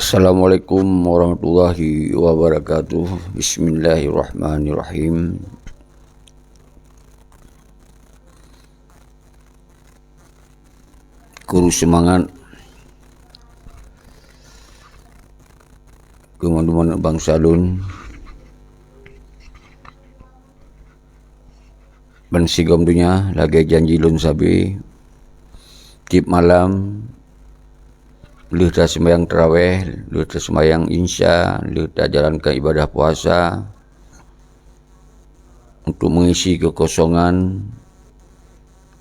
Assalamualaikum warahmatullahi wabarakatuh. Bismillahirrahmanirrahim. Guru semangat teman-teman bangsa Lun ban sigom dunia lagi janji Lun sabi tip malam lu dah sembahyang tarawih, lu dah sembahyang insya, lu dah jalankan ibadah puasa untuk mengisi kekosongan.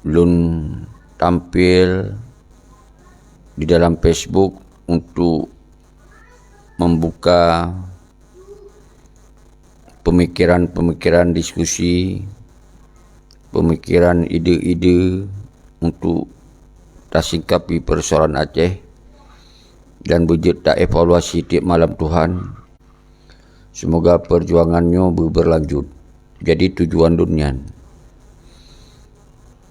Lun tampil di dalam Facebook untuk membuka pemikiran-pemikiran diskusi, pemikiran ide-ide untuk tersingkapi persoalan Aceh dan wujud tak evaluasi tiap malam Tuhan. Semoga perjuangannya berlanjut. Jadi tujuan dunia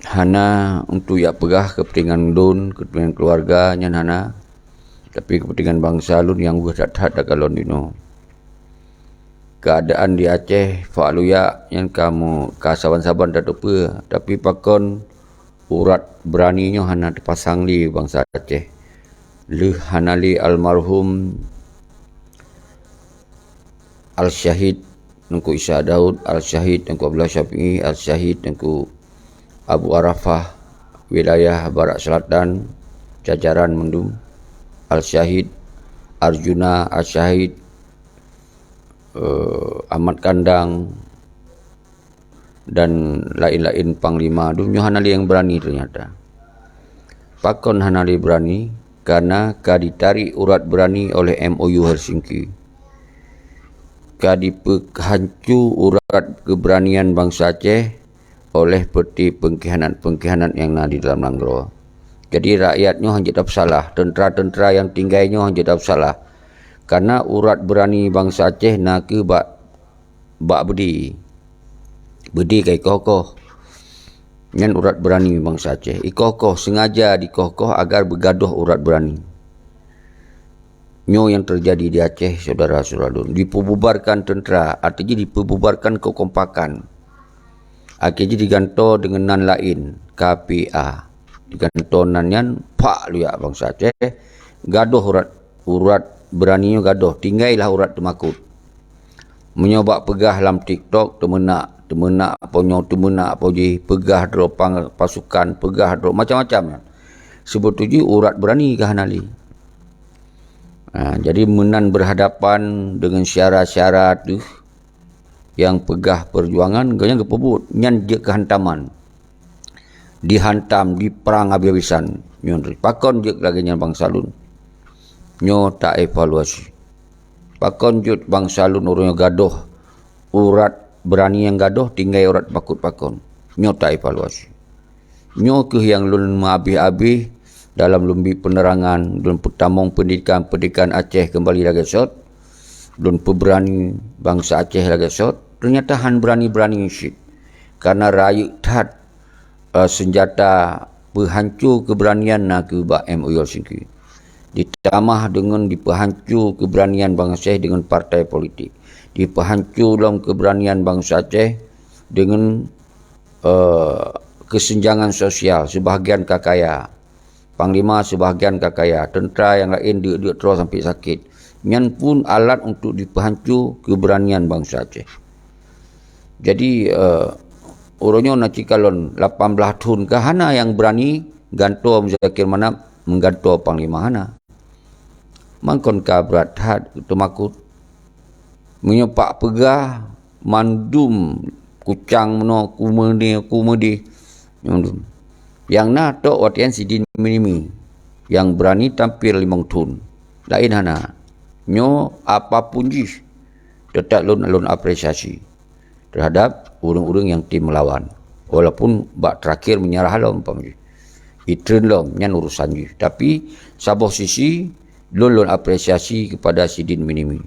hana untuk ya pegah kepentingan Lun, kepentingan keluarga nyan hana, tapi kepentingan bangsa Lun yang berhad-had kalau dino. Keadaan di Aceh fa'aluya yang kamu kasaban-saban tak apa, tapi pakon urat beraninya hana terpasang li bangsa Aceh. Leh hanali almarhum Al-Syahid nengku Isa Daud, Al-Syahid nengku Abdullah Syafi'i, Al-Syahid nengku Abu Arafah wilayah Barat Selatan jajaran Mendung, Al-Syahid Arjuna, Al-Syahid Ahmad Kandang dan lain-lain panglima. Dunia hanali yang berani ternyata. Pakon hanali berani karena ditarik urat berani oleh MOU Helsinki. Dihancu urat keberanian bangsa Aceh oleh peti pengkhianat yang ada di dalam Langgro. Jadi rakyatnya hanya tak salah, tentera-tentera yang tinggainya hanya tak salah. Karena urat berani bangsa Aceh nak ke bak bedi kai kokoh. Nyan urat berani bangsa Aceh. Ikokoh sengaja dikokoh agar bergaduh urat berani. Nyo yang terjadi di Aceh, saudara-saudara, diperbubarkan tentera, artinya diperbubarkan kekompakan. Akhirnya diganto dengan nan lain, KPA. Diganto nan yan, pak lu ya bangsa Aceh. Gaduh urat beraninya gaduh. Tinggailah urat temakut. Menyoba pegah dalam TikTok, temenak ponyo temenak poji pegah dro pasukan pegah dro macam-macam sebut tuju urat berani ke hanali. Jadi menan berhadapan dengan syarat-syarat tu yang pegah perjuangan ganya kepebut nyan je kehantaman dihantam di perang habis-habisan nyon pakon je lagi nyan bangsa Lun nyo tak evaluasi pakon jut bangsa Lun orangnya gaduh urat berani yang gaduh tinggai urat bakut pakon nyo tak evaluasi nyo ke yang Lun habis-habis dalam lumbi penerangan Lun pertamong pendidikan Aceh kembali lagi sot Lun peberani bangsa Aceh lagi sot ternyata han berani syit karena rayu tad senjata penghancur keberanian nak ke bak MOU Helsinki ditambah dengan diperhancur keberanian bangsa Aceh dengan partai politik, diperhancur dalam keberanian bangsa Aceh dengan kesenjangan sosial sebahagian kakaya, panglima sebahagian kakaya, tentera yang lain dia terus sampai sakit. Nyan pun alat untuk diperhancur keberanian bangsa Aceh. Jadi orangnya nak cikalon 18 tahun ke hana yang berani ganto Muzakir Manap mengganto panglima hana. Mangkon ka berat had temakut menyepak pegah mandum kucang meno kumedi yang na tok watian sidin minimi yang berani tampil 5 tahun lain hana nyo apapun jis tetap Lun apresiasi terhadap urang-urang yang tim melawan walaupun bak terakhir menyerah lah umpamanya itren lah nyan urusan jis tapi saboh sisi Lun apresiasi kepada sidin minimi.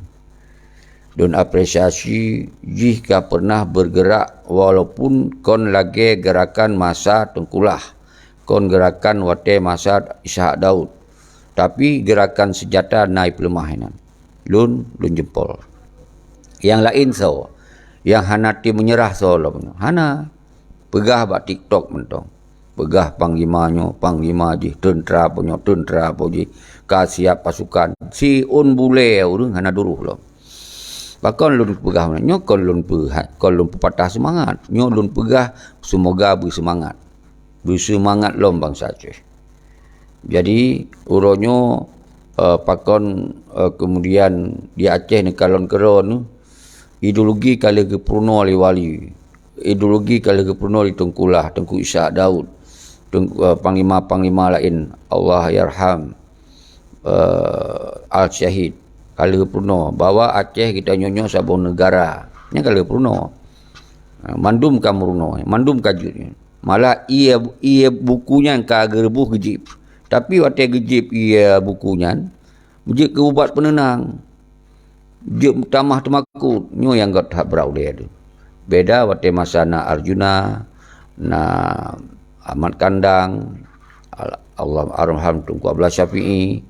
Lun apresiasi jika pernah bergerak walaupun kon lagi gerakan masa tengkulah kon gerakan wate masa Ishak Daud Tapi gerakan senjata naik pelemahan. Lun jempol. Yang lain so. Yang hana ti menyerah so lah. Hana. Pegah bak TikTok mentong. Pegah panglima je. Tentera je. Kasiap pasukan. Si un bule urung hana duruh lah. Bahkan lun pegah mana. Nyo kon lun patah semangat. Nyo lun pegah semoga bersemangat. Bersemangat lom bangsa Aceh. Jadi uronyo pakon kemudian di Aceh ni kalon keron ideologi kali ke Purno Ali Wali, ideologi kali ke Purno di Tengkulah, Tengku Ishak Daud, panglima-panglima lain Allah yarham Al-Syahid kali ke Purno bawa Aceh kita nyonyo sabon negara. Ni kali ke Purno. Mandum ka Murno, mandum ka jut. Malah ia bukunya ka gerbuh gejip. Tapi waktu gejip ia bukunya, gejip ke ubat penenang. Gejip tamah temakut. Nyo yang got hak berau dia tu. Beda waktu masa na Arjuna, na Ahmad Kandang, Allah arham Tunku Abdullah Syafi'i,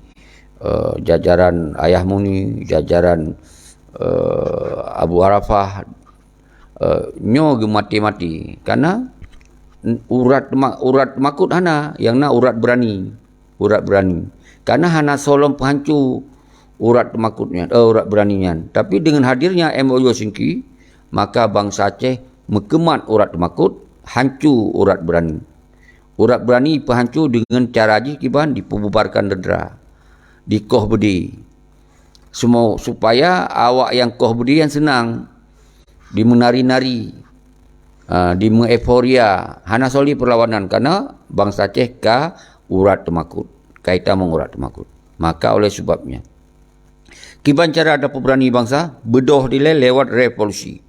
jajaran Ayah Muni, jajaran Abu Arafah, nyo ge mati-mati. Karena urat makut hana, yang na urat berani. Karena hana solom penghancu urat makutnya, urat beraninya. Tapi dengan hadirnya MOU Singki, maka bangsa Aceh mekemat urat makut, hancu urat berani. Urat berani penghancu dengan cara kiban dipububarkan dendera. Di koh bedi. Semua supaya awak yang koh bedi yang senang. Di menari-nari. Di mengeforia. Hana soli perlawanan. Karena bangsa Aceh urat temakut. Kaitan mengurat temakut. Maka oleh sebabnya. Kiban cara ada pemberani bangsa. Bedoh dia lewat revolusi.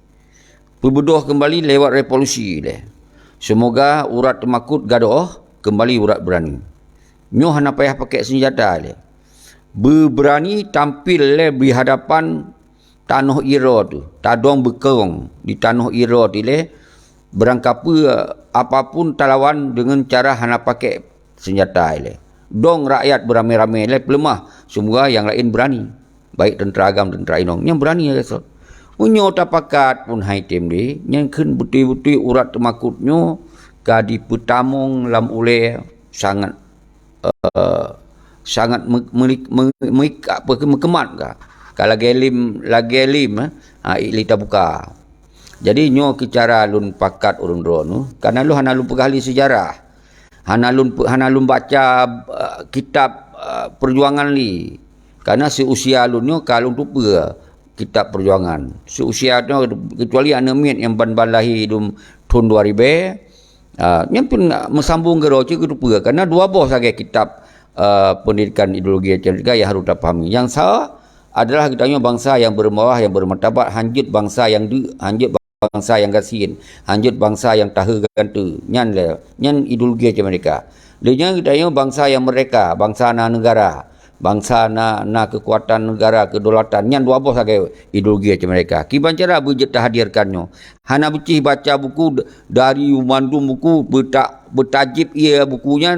Berbedoh kembali lewat revolusi dia. Semoga urat temakut gadoh. Kembali urat berani. Nyoh hana payah pakai senjata dia. Berberani tampil le di hadapan tanah Iro tu. Tadong berkerong di tanah Iro tu le. Berangkapa apapun talawan dengan cara hana pakai senjata ile. Dong rakyat beramai-ramai le pelemah. Semua yang lain berani. Baik tentera agam, tentera inong. Yang berani ya resot. Unyo tapakat pun hai tim di. Yang ken buti-buti urat temakutnyo. Kadi petamong lam ule sangat sangat mekemat ka. Kalau lagelim ilita buka. Jadi nyo kecara lun pakat urun dronu. Karena lu hana lu pegali sejarah. Hana lun baca kitab perjuangan li. Karena seusia lunyo kalau lupa kitab perjuangan. Seusia tu kecuali anak yang ban lahir dum tahun 2000. Yang pun mesambung ke roci ke lupa. Karena dua boh saja kitab pendidikan ideologi cerita yang harus dipahami. Yang salah adalah kitanya bangsa yang bermewah, yang bermartabat, hanjut bangsa yang hanjut bangsa yang gasin, hanjut bangsa yang tahu gantu. Nyan ideologi macam mereka. Dia kita bangsa yang mereka, bangsa na negara, bangsa na kekuatan negara, kedaulatan. Nyan dua bos saja ideologi macam mereka. Kiban cara budget hadirkannya. Hana becih baca buku dari mandum buku bertajib ia bukunya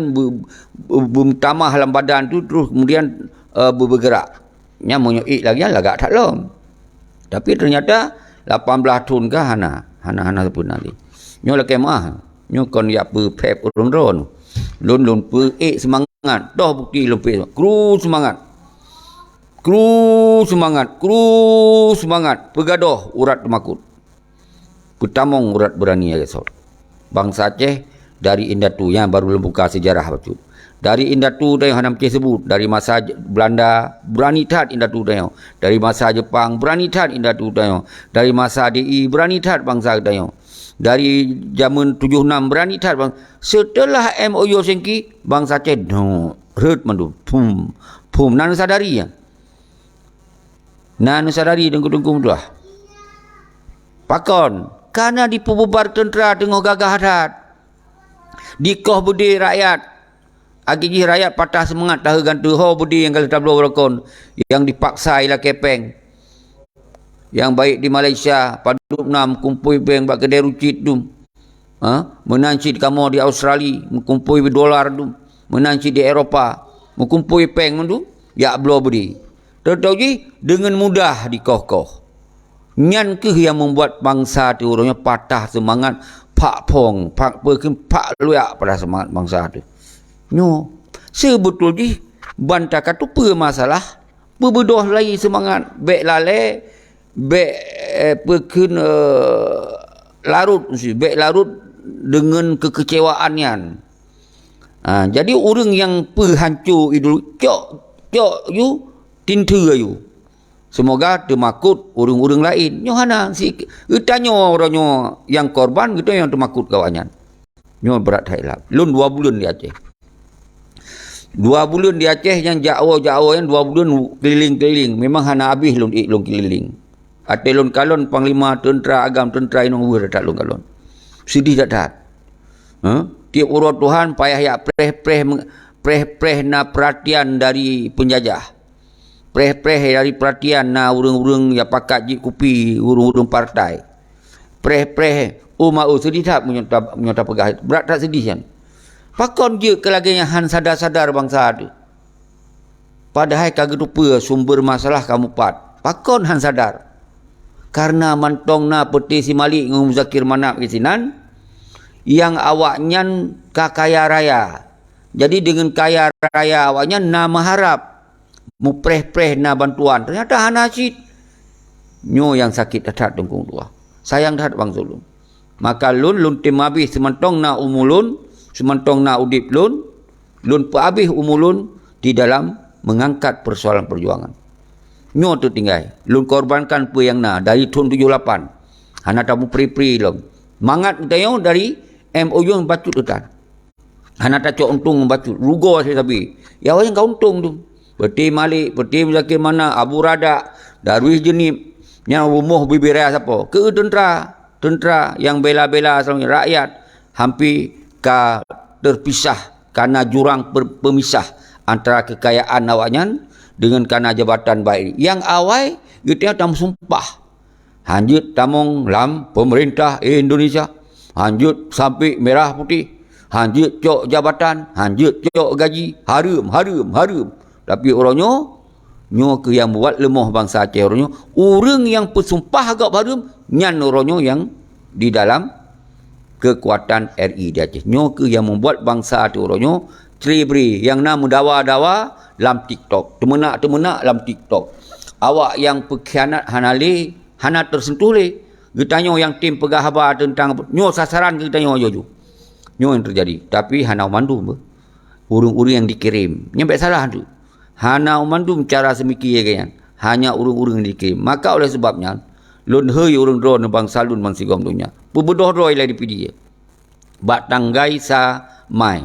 bertamah dalam badan tu terus kemudian bergerak. Nya monyoik lagi lagak tak lom. Tapi ternyata 18 tahun ke hana pun nanti. Nyo la kemah. Nyo kon ya pep urung ron. Lun semangat. Dah bukti lupis. Kru semangat. Pegadoh urat temakut. Petamong urat berani ya gesot. Bangsa Aceh dari Indatu yang baru buka sejarah betul. Dari Indatu dah yang hanam sebut. Dari masa Belanda, berani tat Indatu dah. Dari masa Jepang, berani tat Indatu dah. Dari masa DI, berani tat bangsa dah. Dari zaman 76, berani tat bangsa. Setelah MOU Sengki, bangsa Aceh, red mandu. Pum. Nanu sadari ya. Nanu sadari dengku-dengku tu lah. Pakon. Karena dipububar tentera tengah gagah hadat. Dikoh budi rakyat. Agiji rakyat patah semangat tahu gantu ho budi yang kalau tablo berkon yang dipaksa ila kepeng. Yang baik di Malaysia padu nam kumpui beng bak kedai rucit dum. Menancit kamu di Australia kumpui dolar dum. Menancit di Eropah. Mukumpul ipeng tu, ya blow beri. Tahu je, dengan mudah dikokoh. Nyan ke yang membuat bangsa tu orangnya patah semangat, pak pong, pak luak pada semangat bangsa tu. Nyo, sebetul je, bantakan tu apa masalah? Berbedoh lagi semangat, bek lalai, bek perken larut, bek larut dengan kekecewaannya. Jadi orang yang perhancur itu, cok you, tinta you. Semoga termakut orang-orang lain. Nyohana si tanya orangnya yang korban, kita yang termakut kawannya. Nyo berat hilap. Lun 2 bulan di Aceh. 2 bulan di Aceh yang jauh yang 2 bulan keliling-keliling. Memang hana habis lun keliling. Ate lun kalon panglima tentera agam tentera inong wer tak lun kalon. Sedih tak. Tiap urut Tuhan payah ya preh na perhatian dari penjajah. Preh dari perhatian na urang-urang yang pakat je kupi urang-urang partai. Preh sedih tak menyota pegah. Berat tak sedih kan? Pakon je kelaganya han sadar-sadar bangsa tu. Padahal kagak lupa sumber masalah kamu pat. Pakon han sadar. Karena mantong na peti si Malik ngum Zakir Manap kesinan yang awaknya kaya raya. Jadi dengan kaya raya awaknya na mengharap mu preh na bantuan. Ternyata hana sit. Nyo yang sakit tak tengkung dua. Sayang tak bang Zulun. Maka lun tim habis semantong na umulun, semantong na udip lun habis umulun di dalam mengangkat persoalan perjuangan. Nyo tu tinggal. Lun korbankan apa yang na dari tahun 78. Hana tamu pri-pri long. Mangat kita dari MOU yang bacut utan. Hana tak cok untung bacut. Rugo saya tapi. Ya orang kau untung tu. Peti Malik, Peti Zakir Manap, Abu Radak, Darwis Jenip, yang umuh bibiraya siapa? Ke tentera yang bela-bela rakyat hampir terpisah karena jurang pemisah antara kekayaan awaknya dengan karena jabatan baik. Yang awal kita tam sumpah. Hanjut tamong lam pemerintah Indonesia. Hanjut sampai merah putih. Hanjut cok jabatan, hanjut cok gaji, harum. Tapi orangnya nyo ke yang buat lemah bangsa Aceh orangnya, orang yang bersumpah agak harum nyan orangnya yang di dalam kekuatan RI di Aceh. Nyo ke yang membuat bangsa tu orangnya celebri yang nama dawa-dawa dalam TikTok. Temenak dalam TikTok. Awak yang pekhianat hana tersentuh le. Getanya yang tim pegah khabar tentang nyo sasaran getanya jo. Nyo yang terjadi. Tapi hana mandu urung-urung yang dikirim. Nyampe salah tu. Hana umandum cara semikian hanya urung-urung yang dikirim. Maka oleh sebabnya lun hei urung drone bangsa lun mansigom dunia. Berbedoh roi lah di dia. Bak tanggai sa mai.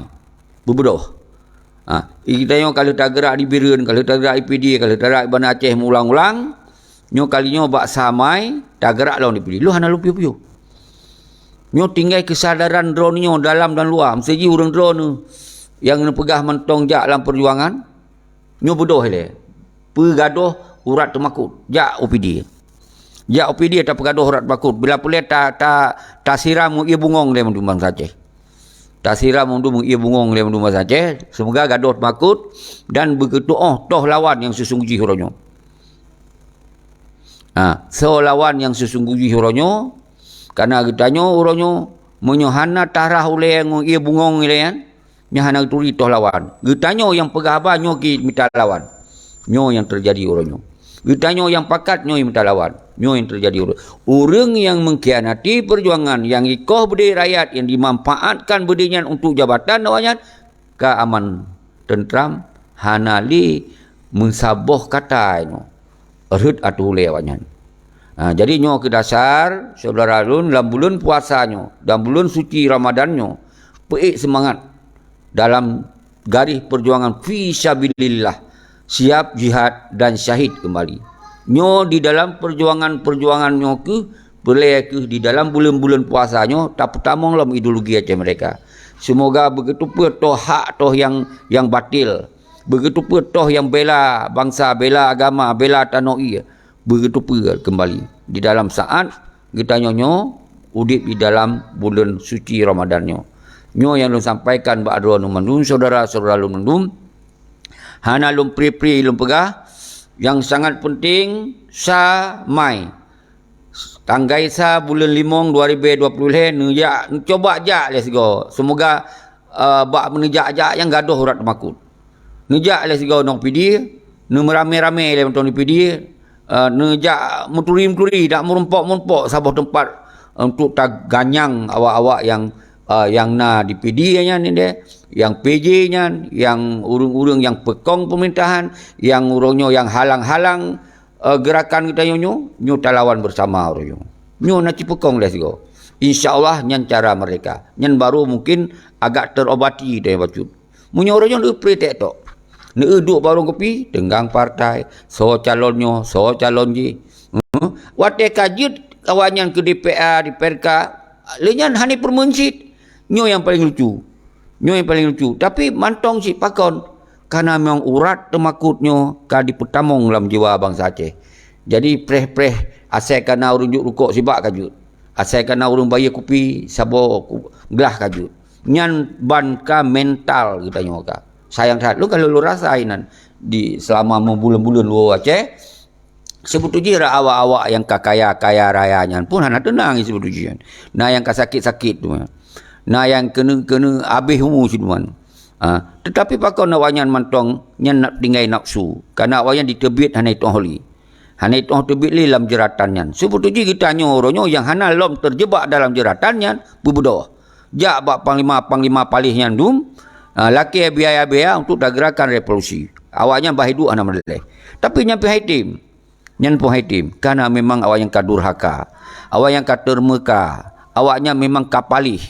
Berbedoh. Kita yang kalau tak gerak di Biren, kalau tak gerak di PD, kalau tak gerak di Bandar Aceh ulang-ulang, nyo kalinya bak samai, tak gerak lawan di PD. Lu hana lu piu-piu. Nyo tinggal kesadaran drone nyo dalam dan luar. Mesti urung drone yang pegah mentong jak dalam perjuangan. Nyo bodoh le. Pergaduh urat termakut. Jak OPD. Jak OPD tak pergaduh urat termakut. Bila boleh tak siram ia bungong le mendu bangsa Aceh. Tak siram mendu ia bungong le mendu bangsa Aceh. Semoga gaduh termakut dan begitu toh lawan yang sesungguhnya huronyo. So lawan yang sesungguhnya huronyo karena kitanya huronyo menyohana tarah oleh yang ia bungong le kan. Nya hana turi toh lawan. Getanyo yang pegah abah nyo ki minta lawan. Nyo yang terjadi orangnya. Getanyo yang pakat nyo yang minta lawan. Nyo yang terjadi orang. Orang yang mengkhianati perjuangan yang ikoh berdiri rakyat yang dimanfaatkan berdirinya untuk jabatan awaknya keaman tentram hana li mensaboh kata nyo. Erut atu lewatnya. Jadi nyo ke dasar saudara lun dalam bulan puasanya, dalam bulan suci Ramadannya, peik semangat dalam garis perjuangan fi sabilillah, siap jihad dan syahid kembali. Nyo di dalam perjuangan nyo ke boleh ke di dalam bulan-bulan puasanya tak pertama dalam ideologi Aceh mereka. Semoga begitu pun toh hak toh yang batil. Begitu pun toh yang bela bangsa, bela agama, bela tanoi. Begitu pun kembali di dalam saat kita nyo udip di dalam bulan suci Ramadan nyo. Nyo yang lu sampaikan ba'dua numandum saudara-saudara lu mandum Hana lum pri-pri lum pegah. Yang sangat penting sa mai. Tanggai sa bulan 5 2020 ne coba jak les go. Semoga bak menejak-jak yang gaduh urat makut. Nejak les go nong pidi, ne merame-rame le mentong di pidi, nejak muturi-muturi dak merumpok-mumpok sabah tempat untuk tak ganyang awak-awak yang na di PD nya ni dia, yang PJ nya, yang urang-urang yang pekong pemerintahan, yang urangnya yang halang-halang gerakan kita nyo tak lawan bersama orang nyo nak pekong les go. InsyaAllah nyan cara mereka. Nyan baru mungkin agak terobati dia bacut. Munyo orang nyo lepre tek tok. Ne duk baru kopi tenggang partai, so calonnya, so calon ji. Wate kajut kawannya ke DPR, di PRK, lenyan hani permensit. Nyo yang paling lucu. Nyo yang paling lucu. Tapi mantong si pakon. Karena memang urat temakutnya ka dipetamong dalam jiwa bangsa Aceh. Jadi preh-preh asal kana urang juk rukuk sibak kajut. Asal kana urang bayar kopi sabo gelah kajut. Nyan ban ka mental kita nyoka. Sayang sangat. Lu kalau lu rasainan di selama bulan-bulan lu Aceh, sebetulnya awak-awak yang kaya rayanya pun hana tenang sebetulnya. Nah yang sakit-sakit tu. Nah yang kena habis umur siduman. Tetapi pakau awaknya mantong nyan nak tinggai nafsu. Karena awaknya ditebit hana itu holi. Hana itu tebit li dalam jeratannya. Sebetulnya kita nyoronyo yang hana lom terjebak dalam jeratannya berbodoh. Jak bak panglima palihnya dum. Laki biaya-biaya untuk dah gerakan revolusi. Awaknya bahidu anak meleleh. Tapi nyampe haitim. Nyan pun haitim. Karena memang awak yang kadurhaka. Awak yang katermeka. Awaknya memang kapalih.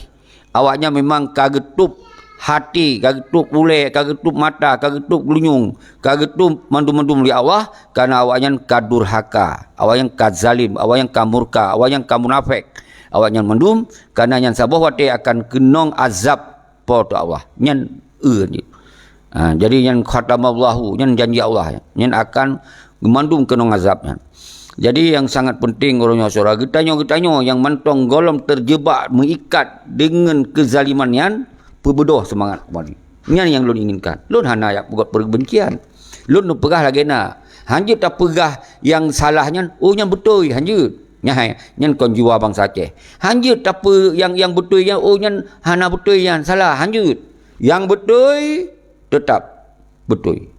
Awaknya memang kagetup hati, kagetup ulek, kagetup mata, kagetup gelunyung, kagetup mandum-mandum li Allah. Karena awaknya kadurhaka. Awak yang kazalim. Awak yang kamurka. Awak yang kamunafik. Awaknya mandum. Karena yang sabah wate akan kenong azab tu Allah nyan ni. Jadi yang khatamallahu nyan janji Allah nyan akan memandung kenong azabnya. Jadi yang sangat penting orangnya saudara getanyo yang mantong golom terjebak mengikat dengan kezaliman nyan perbedoh semangat kembali. Nyan yang lun inginkan. Lun hana yak buat perbencian. Lun nu pegah lagi na. Hanjut tak pegah yang salahnya nyan betul hanjut. Nyan kon jiwa bangsa Aceh. Hanjut apa yang betul yang nyan hana betul yang salah hanjut. Yang betul tetap betul.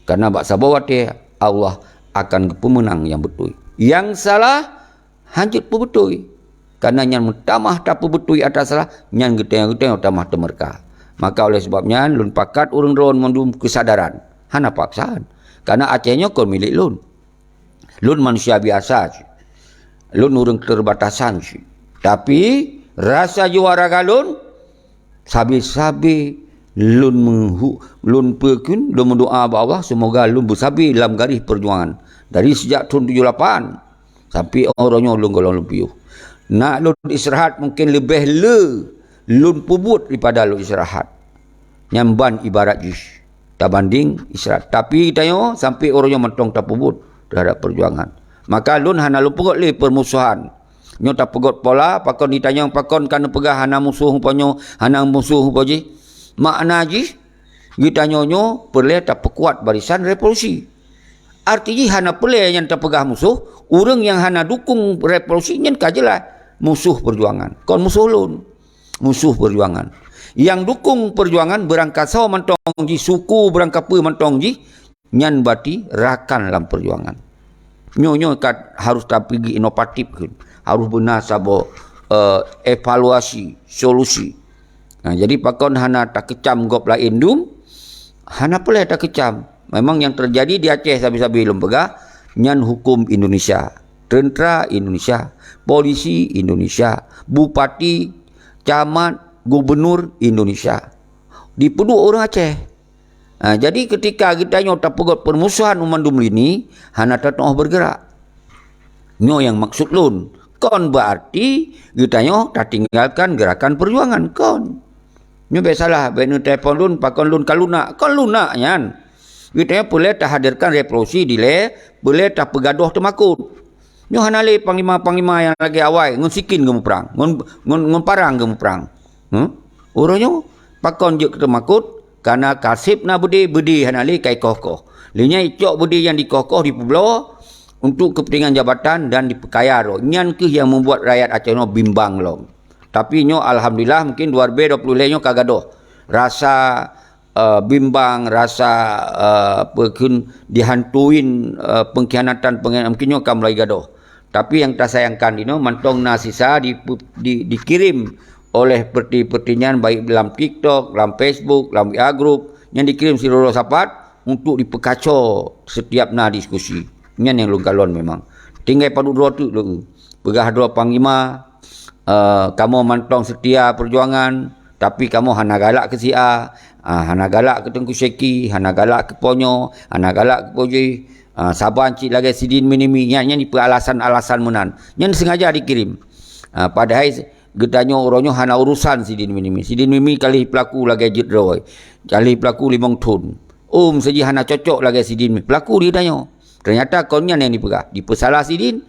Karena bak sabawate Allah akan pemenang yang betul. Yang salah hanjut pun betul. Karena nyan tamah tak betul atas salah nyan geteng tamah temerka. Maka oleh sebabnya lun pakat urang ron mandum kesadaran. Hana paksaan. Karena Acehnya kon milik lun. Lun manusia biasa. Lun urang terbatasan sih. Tapi rasa juara galun sabi-sabi lun pekun lun mendoa Allah semoga lun bersabi dalam garis perjuangan dari sejak tahun 78 sampai orangnya lun golong lebih. Nak lun istirahat mungkin lebih lun pubut daripada lun istirahat. Nyamban ibarat jis. Tak banding istirahat. Tapi tanya sampai orangnya mentong tak pubut terhadap perjuangan. Maka lun hana lu pegot li permusuhan. Nyo tak pegot pola pakon ditanya pakon kana pegah hana musuh umpanyo hana musuh umpaji. Makna ji ditanya nyo perle tak pekuat barisan revolusi. Artinya hana perle yang tak pegah musuh, urang yang hana dukung revolusi nyen kajelah musuh perjuangan. Kon musuh lun. Musuh perjuangan. Yang dukung perjuangan berangkat saw mentong ji suku berangkat pe mentong ji nyan bati rakan dalam perjuangan. Nyo kat harus tak pergi inovatif kan. Harus benar sabo evaluasi solusi. Jadi pakon hana tak kecam gop lain dum. Hana pula tak kecam. Memang yang terjadi di Aceh sabi-sabi lum pegah nyan hukum Indonesia, tentera Indonesia, polisi Indonesia, bupati, camat, gubernur Indonesia. Dipenuh orang Aceh. Jadi ketika kita tak pegot permusuhan umandum ini, hana tak bergerak. Nyo yang maksud lun. Kon berarti kita tak tinggalkan gerakan perjuangan. Kon. Nyo biasalah. Benu telefon lun, pakon lun kalunak. Kon lunak yan. Kita boleh tak hadirkan revolusi dile, boleh tak pegaduh temakut. Nyo hana le panglima-panglima yang lagi awai. Ngun sikin gemu perang. Ngun parang gemu perang. Orangnya pakon je temakut. karena kasib na budi hana li kai kokoh. Linya icok budi yang dikokoh di pulau untuk kepentingan jabatan dan dipekaya ro. Nyan ke yang membuat rakyat Aceh no bimbang lo. Tapi nyo alhamdulillah mungkin 2020 nyo kagadoh. Rasa bimbang, rasa dihantuin pengkhianatan mungkin nyo akan mulai gadoh. Tapi yang tak sayangkan dino mantong nasisa dikirim oleh perti-pertinyan baik dalam TikTok, dalam Facebook, dalam WA group yang dikirim seluruh sapat untuk dipekacau setiap na diskusi. Ini yang lungkalon memang. Tinggal padu dua tu dulu. Pegah dua panglima, kamu mantong setia perjuangan, tapi kamu hana galak ke si A, hana galak ke Tengku Syeki, hana galak ke Ponyo, hana galak ke Poji, saban cik lagi sidin minimi. Yang alasan-alasan menan. Yang sengaja dikirim. Padahal gedanyo orangnya hana urusan sidin minimi. Sidin minimi kali pelaku lagi jedroy. Kali pelaku 5 ton. Saja hana cocok lagi sidin pelaku dia tanya. Ternyata kaunnya yang dipegah. Dipesalah sidin,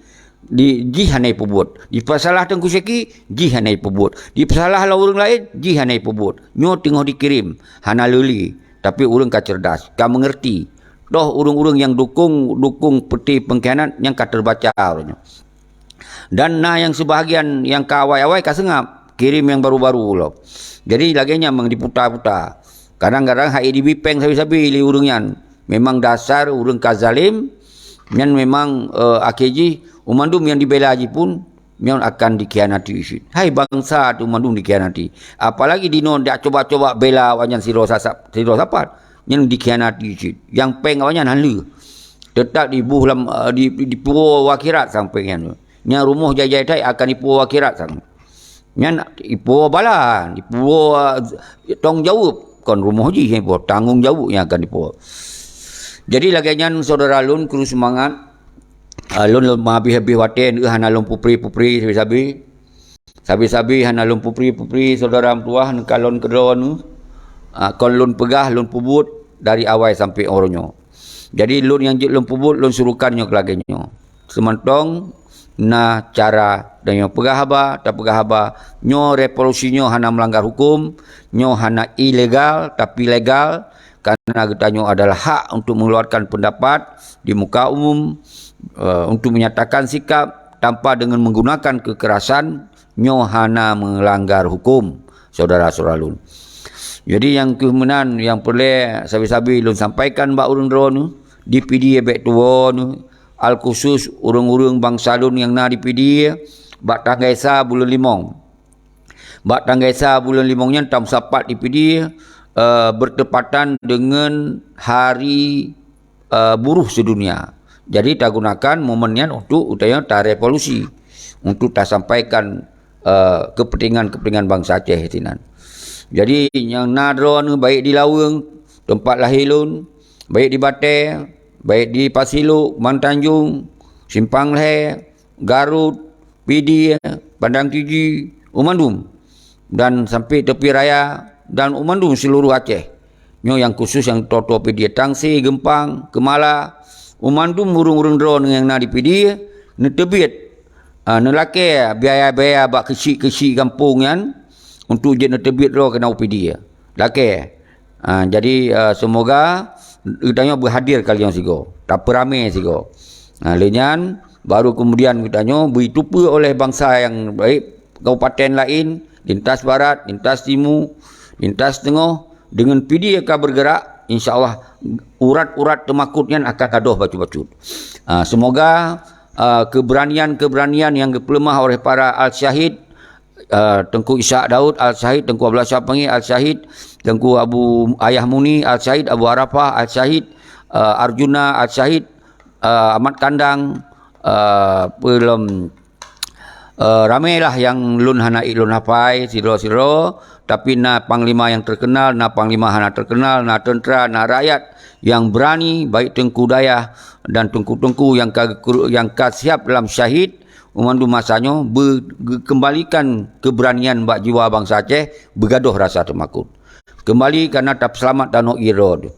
ji hanai pebut. Dipesalah Tengku Syeki, ji hanai pebut. Dipesalah orang lain, ji hanai pebut. Nyo tengok dikirim, hana leli. Tapi orang ka cerdas, ka mengerti. Doh orang-orang yang dukung peti pengkhianat yang ka terbaca orangnya. Dan yang sebahagian yang ka awai-awai ka sengap, kirim yang baru-baru loh. Jadi laginya memang diputar-putar. Kadang-kadang HIDB peng sabi-sabi li urungan. Memang dasar urung kazalim yang memang AKJ umandum yang dibela haji pun memang akan dikhianati isu. Hai bangsa tu umandum dikhianati. Apalagi dino dia coba-coba bela wajan siro sapat yang dikhianati isu. Yang peng wajan halu. Tetap dibuh dalam di pura wakirat sampai yang rumah jajai tai akan di pura wakirat sang. Yang di pura balan, di pura tong jawab. Kon rumah je yang tanggung jawab yang akan dibawa. Jadi laginya saudara lun kru semangat. Lun habis-habis waten hana lun pupri sabi-sabi hana lun pupri saudara tua kalon kedua nu. Kon lun pegah lun pubut dari awal sampai orangnya. Jadi lun yang lun pubut lun surukannya ke laginya. Semantong na cara dan yang pegah haba tak pegah haba nyo revolusinya hana melanggar hukum, nyo hana ilegal tapi legal karena getanyo adalah hak untuk mengeluarkan pendapat di muka umum, untuk menyatakan sikap tanpa dengan menggunakan kekerasan, nyo hana melanggar hukum, saudara-saudara lun. Jadi yang kemudian yang perlu sabi-sabi lun sampaikan mbak urun drone di PD ebek tua nu al khusus urung-urung bangsa lun yang na di PD bak tanggaisa bulan limong. Bak tanggaisa bulan limongnya tam sapat di PD bertepatan dengan hari buruh sedunia. Jadi tak gunakan momennya untuk utaya tak revolusi, untuk tak sampaikan kepentingan bangsa Aceh tinan. Jadi yang nadron baik di Laweng tempat lahir lun, baik di Bateh, baik di Pasilu, Mantanjung, Simpang Leher, Garut, PD, Padang Tiji, Umandum dan sampai tepi raya dan Umandum seluruh Aceh. Nyo yang khusus yang Toto PD Tangsi, Gempang, Kemala, Umandum urung-urung drone yang na di PD, ne tebit nelake biaya-biaya bak kecil-kecil kampung yan untuk je ne tebit ro kena PD. Lake. Jadi semoga kitanya berhadir kalian sigo. Tak peramai sigo. Lenyan baru kemudian kitanya beritupa oleh bangsa yang baik kabupaten lain, lintas barat, lintas timur, lintas tengah dengan PD akan bergerak, insya-Allah urat-urat temakutnya akan kadoh bacut-bacut. Semoga keberanian-keberanian yang dipelemah oleh para al-syahid, Tengku Ishak Daud al-syahid, Tengku Abdullah Syapangi al-syahid, Tengku Abu Ayah Muni al-syahid, Abu Arafah al-syahid, Arjuna al-syahid, Ahmad Kandang, belum ramailah yang lun hana lun hafai siro-siro, tapi na panglima yang terkenal, na panglima hana terkenal, na tentera, na rakyat yang berani, baik Tengku Dayah dan tengku-tengku yang siap dalam syahid memandu masanya, kembalikan keberanian bak jiwa bangsa Aceh, bergaduh rasa temakut. Kembali karena tak selamat dan irod,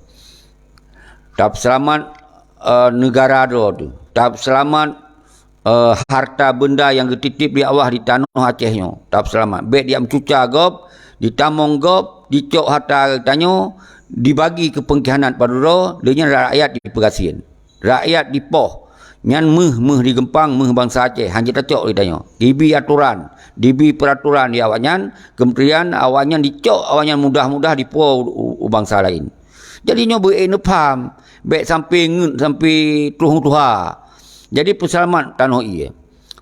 tak selamat negara rod, tak selamat harta benda yang dititip di Allah di tanah Acehnya, tak selamat. Baik dia mencuca gop, ditamong gop, dicok harta tanyo, dibagi ke pengkhianat padura dengan rakyat di Perasin. Rakyat di Poh. Nyan meh digempang meh bangsa Aceh hanya tacok ditanya. Dibi aturan, dibi peraturan di awaknya, kementerian awaknya dicok awaknya mudah-mudah di Poh bangsa lain. Jadi nyo faham, baik sampai ngut sampai tuha. Jadi peselamat tanah iya.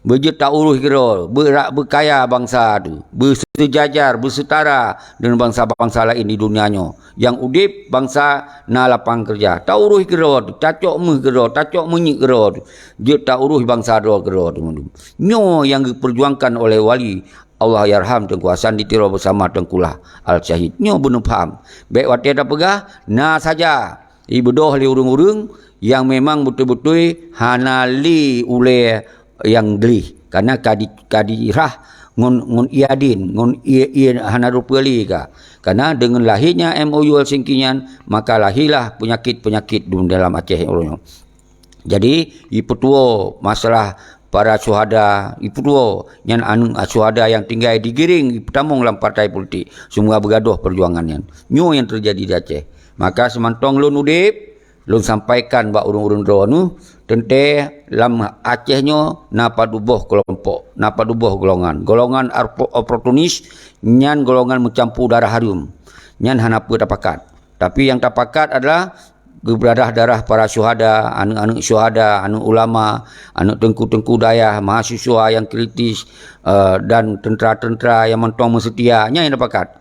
Berjet tak urus kira, berkaya bangsa tu, bersejajar, bersetara dengan bangsa-bangsa lain di dunianya. Yang udip bangsa na lapang kerja. Tak urus kira tu, cacok meh kira, cacok menyik kira tu. Dia tak urus bangsa doa kira tu. Nyo yang diperjuangkan oleh wali Allah yarham Tengku Hasan ditiro bersama Tengkulah Al-Syahid. Nyo benar faham. Baik wati ada pegah, na saja. Ibedoh li urung-urung yang memang betul-betul hanali oleh yang gelih karena kadirah ngun iadin ngun hana rupali ka karena dengan lahirnya MOU Helsinki-nyan maka lahirlah penyakit-penyakit dalam Aceh orangnya. Jadi ipetua masalah para syuhada ipetua nyan anu syuhada yang tinggal digiring pertamung dalam partai politik semua bergaduh perjuangannya nyo yang terjadi di Aceh. Maka semantong lun udip lun sampaikan bak urung-urung dronu tente lam Acehnya napa duboh kelompok, napa duboh golongan oportunis, nyan golongan mencampur darah harum, nyan hanapa tapakat. Tapi yang tapakat adalah berdarah-darah para syuhada, anak-anak syuhada, anak ulama, anak tengku-tengku dayah, mahasiswa yang kritis dan tentera-tentera yang mentong setia, nyan yang tapakat.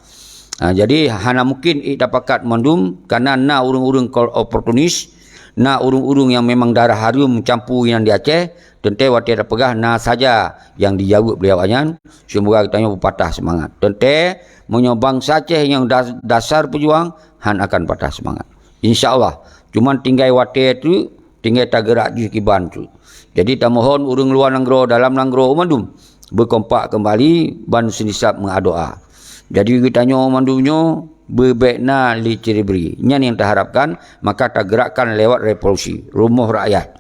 Jadi hana mungkin tapakat mandum karena na urung-urung oportunis, na urung-urung yang memang darah harum campur yang di Aceh, tente wati ada pegah na saja yang dijawab beliau anyan, semoga kita berpatah semangat. Tente menyobang Aceh yang dasar pejuang han akan patah semangat. InsyaAllah. Cuman tinggal wati itu tinggal tak gerak di kiban tu. Jadi tak mohon urung luar nanggro dalam nanggro mandum berkompak kembali ban senisap mengadoa. Jadi kita tanya mandumnya berbekna li ceribri. Nyan yang terharapkan maka tak gerakkan lewat revolusi rumah rakyat.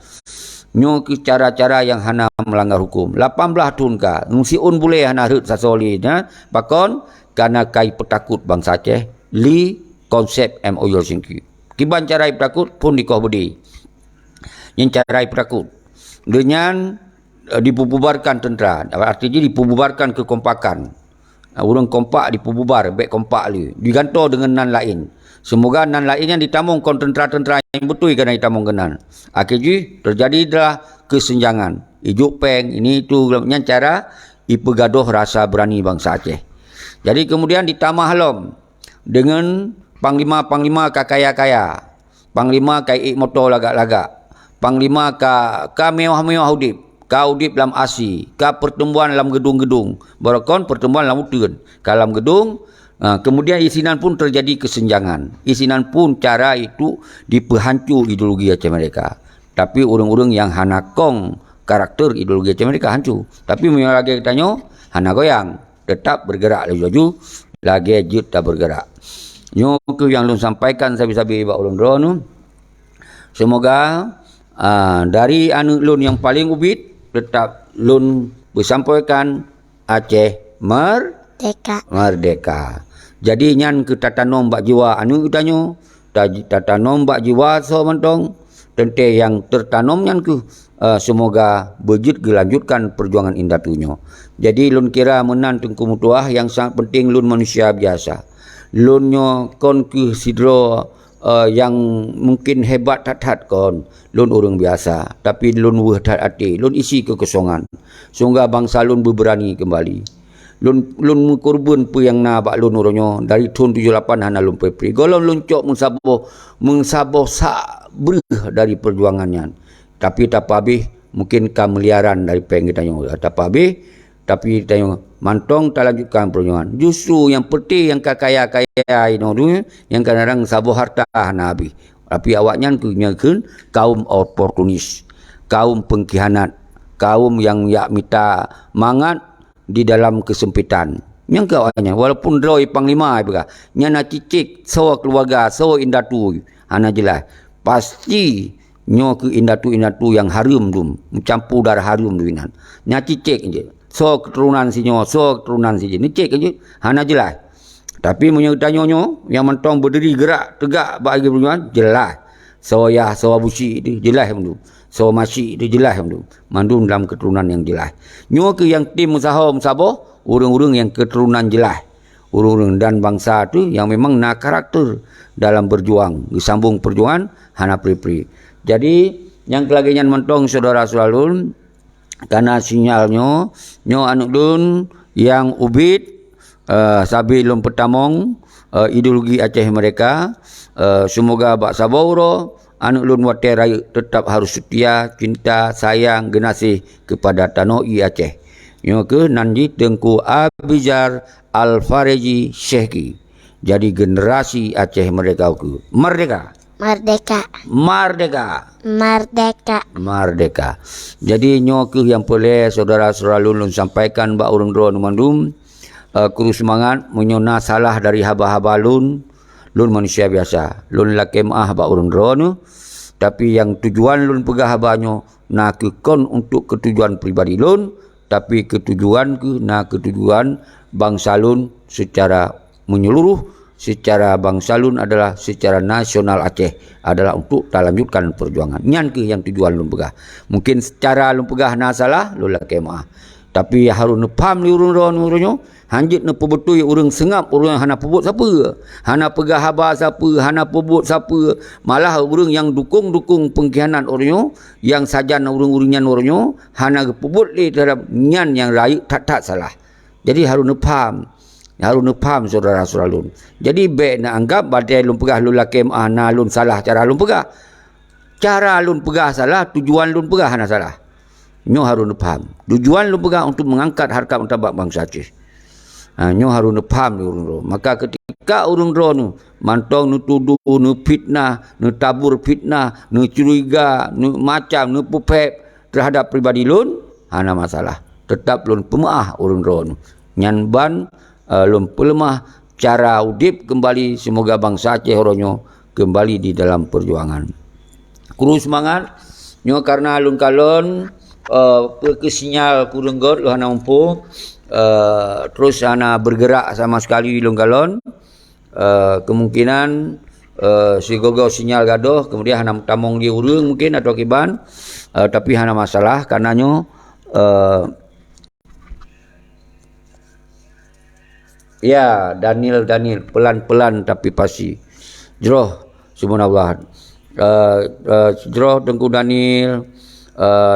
Nyo ke cara-cara yang hana melanggar hukum. 18 tahun ka ngsiun boleh hana hut sasoli na pakon karena kai petakut bangsa Aceh li konsep MOU Helsinki. Kiban cara petakut pun dikoh budi. Yang cara petakut dengan dipububarkan tentera, artinya dipububarkan kekompakan. Urang kompak dipububar, baik kompak li. Diganto dengan nan lain. Semoga nan lainnya ditamung kon tentera-tentera yang betul kerana ditamung kenan. Akhirnya terjadilah kesenjangan. Ijuk peng ini itu yang cara ipegaduh rasa berani bangsa Aceh. Jadi kemudian ditambah halom dengan panglima-panglima kaya-kaya. Panglima kai motor lagak-lagak. Panglima ka mewah-mewah udip. Kau udip dalam asi, ka pertemuan dalam gedung-gedung, barakon pertemuan dalam utun, dalam gedung, kemudian isinan pun terjadi kesenjangan. Isinan pun cara itu dipehancur ideologi Aceh mereka. Tapi orang-orang yang hanakong karakter ideologi Aceh mereka hancur. Tapi memang lagi tanya, hana goyang, tetap bergerak laju-laju, lagi jut tak bergerak. Nyo ke yang lun sampaikan sabi-sabi bak ulun drone. Semoga dari anu lun yang paling ubit tetap lun bersampaikan Aceh merdeka. Jadi nyan ke tatanom bak jiwa anu utanyo, tatanom bak jiwa so mentong, tente yang tertanam nyan ke semoga berjut gelanjutkan perjuangan indah tunyo. Jadi lun kira menan Tengku Mutuah yang sangat penting lun manusia biasa. Lunyo kon ke sidro yang mungkin hebat tat-tat kon lun orang biasa tapi lun wehdat hati lun isi kekosongan sehingga bangsa lun berberani kembali lun korban pu yang na bak lun orangnya dari tahun 78 hana lun pepri golong lun cok mensabo sak berh dari perjuangannya tapi tak habis mungkin kameliaran dari pengitanya tak habis tapi tanya mantong tak lanjutkan perjuangan. Justru yang peti yang kaya-kaya itu yang kadang-kadang sabu harta nabi. Tapi awaknya kunyakan kaum oportunis, kaum pengkhianat, kaum yang yak minta mangat di dalam kesempitan. Yang awaknya walaupun droi panglima juga, nyana cicik sawa keluarga, sawa indatu, hana jelas. Pasti nyo ke indatu yang harum dum, mencampur darah harum duinan. Nya cicik je. So keturunan si nyo, so keturunan si je. Ni cek je, hana jelas. Tapi punya tanyonyo yang mentong berdiri gerak tegak bagi perjuangan jelas. Sawaya sawa busi itu jelas mandu. Sawa masyi itu jelas mandu. Mandu dalam keturunan yang jelas. Nyo ke yang tim usaha musabah, orang-orang yang keturunan jelas. Orang-orang dan bangsa tu yang memang nak karakter dalam berjuang, disambung perjuangan hana pri-pri. Jadi yang kelagian mentong saudara selalu karena sinyalnya nyo anak dun yang ubit sabi lum petamong ideologi Aceh mereka semoga bak sabauro anak lun wate raya tetap harus setia, cinta, sayang, genasih kepada tanoi Aceh. Nyo ke nanti Tengku Abizar Al-Fareji Syekhi. Jadi generasi Aceh mereka ke merdeka. Merdeka. Merdeka. Merdeka. Merdeka. Jadi nyo ke yang boleh saudara-saudara lun sampaikan bak urang dro mandum kuru semangat menyona salah dari haba-haba lun manusia biasa. Lun lakemah bak urang dro nu tapi yang tujuan lun pegah habanyo nak kon untuk ketujuan pribadi lun tapi ketujuan bangsa lun secara menyeluruh, secara bangsa lun adalah secara nasional Aceh adalah untuk lanjutkan perjuangan. Nyan ke yang tujuan lun pegah. Mungkin secara lun pegah na salah lun lakemah. Tapi harus nepam ni urang-urang hanjit ne pebetul urang sengap urang hana pebut siapa. Hana pegah haba siapa, hana pebut siapa. Malah urang yang dukung pengkhianat urang yang sajan urang-uringan urang hana pebut le terhadap nyan yang rayu tak salah. Jadi harus nepam. Harus nepam saudara-saudara lun. Jadi baik nak anggap badai lun pegah lun lakem na lun salah cara lun pegah. Cara lun pegah salah, tujuan lun pegah hana salah. Nyo harus faham. Tujuan lu pegang untuk mengangkat harkat martabat bangsa Aceh. Nyo harus faham ni urang ro. Maka ketika urang ro nu mantong nu tuduh, nu fitnah, nu tabur fitnah, nu curiga, nu macam, nu pupep terhadap pribadi lun, hana masalah. Tetap lun pemaah urang ro nu. Nyan ban lun pelemah cara udip kembali semoga bangsa Aceh ronyo kembali di dalam perjuangan. Kuru semangat nyo karena lun kalon ke sinyal kurang god lu hana mampu terus hana bergerak sama sekali lung galon kemungkinan si gogo sinyal gadoh kemudian hana tamong di urang mungkin atau kiban tapi hana masalah karenanya ya Daniel pelan-pelan tapi pasti jroh subhanallah jroh Tengku Daniel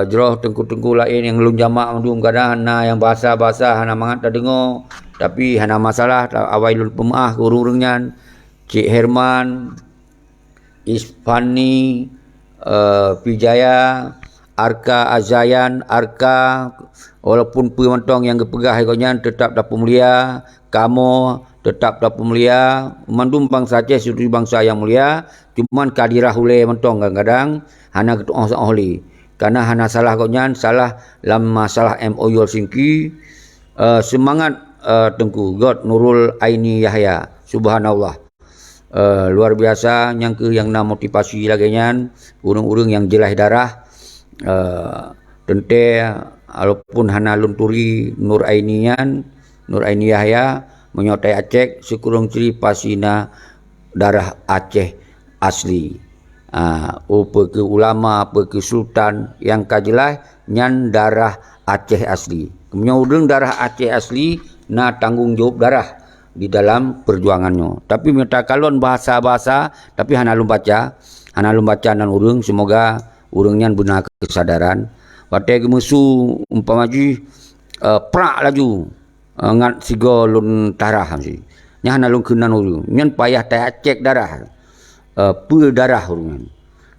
jroh tengku-tengku lain yang lun jamak mandum kadang hana yang bahasa-bahasa hana mangat dah dengar tapi hana masalah awai lun pemaah ke urang-urangnya Cik Herman Ispani Pijaya Arka Azayan Arka walaupun pemantong yang kepegah ikonyan tetap dapat mulia kamu tetap dapat mulia mandum bangsa Aceh suri bangsa yang mulia cuman kadirah hule mentong kadang-kadang hana ketua ahli karena hana salah konyan salah dalam masalah MOU Helsinki semangat Tengku God Nurul Aini Yahya subhanallah luar biasa yang nak motivasi lagi nyan urang-urang yang jelas darah tente walaupun hana lunturi Nur Aini Yahya menyotai Aceh sekurang ciri pasina darah Aceh asli ke ulama, ke sultan yang kajelah nyan darah Aceh asli. Kemudian urang darah Aceh asli na tanggung jawab darah di dalam perjuangannya. Tapi minta kalon bahasa-bahasa tapi hana lum baca nan urang semoga urang nyan benar kesadaran. Watai gemesu umpamaji prak laju ngat sigo lun tarah si. Nya hana lum kenan urang. Nyan payah tai cek darah. Darah urungan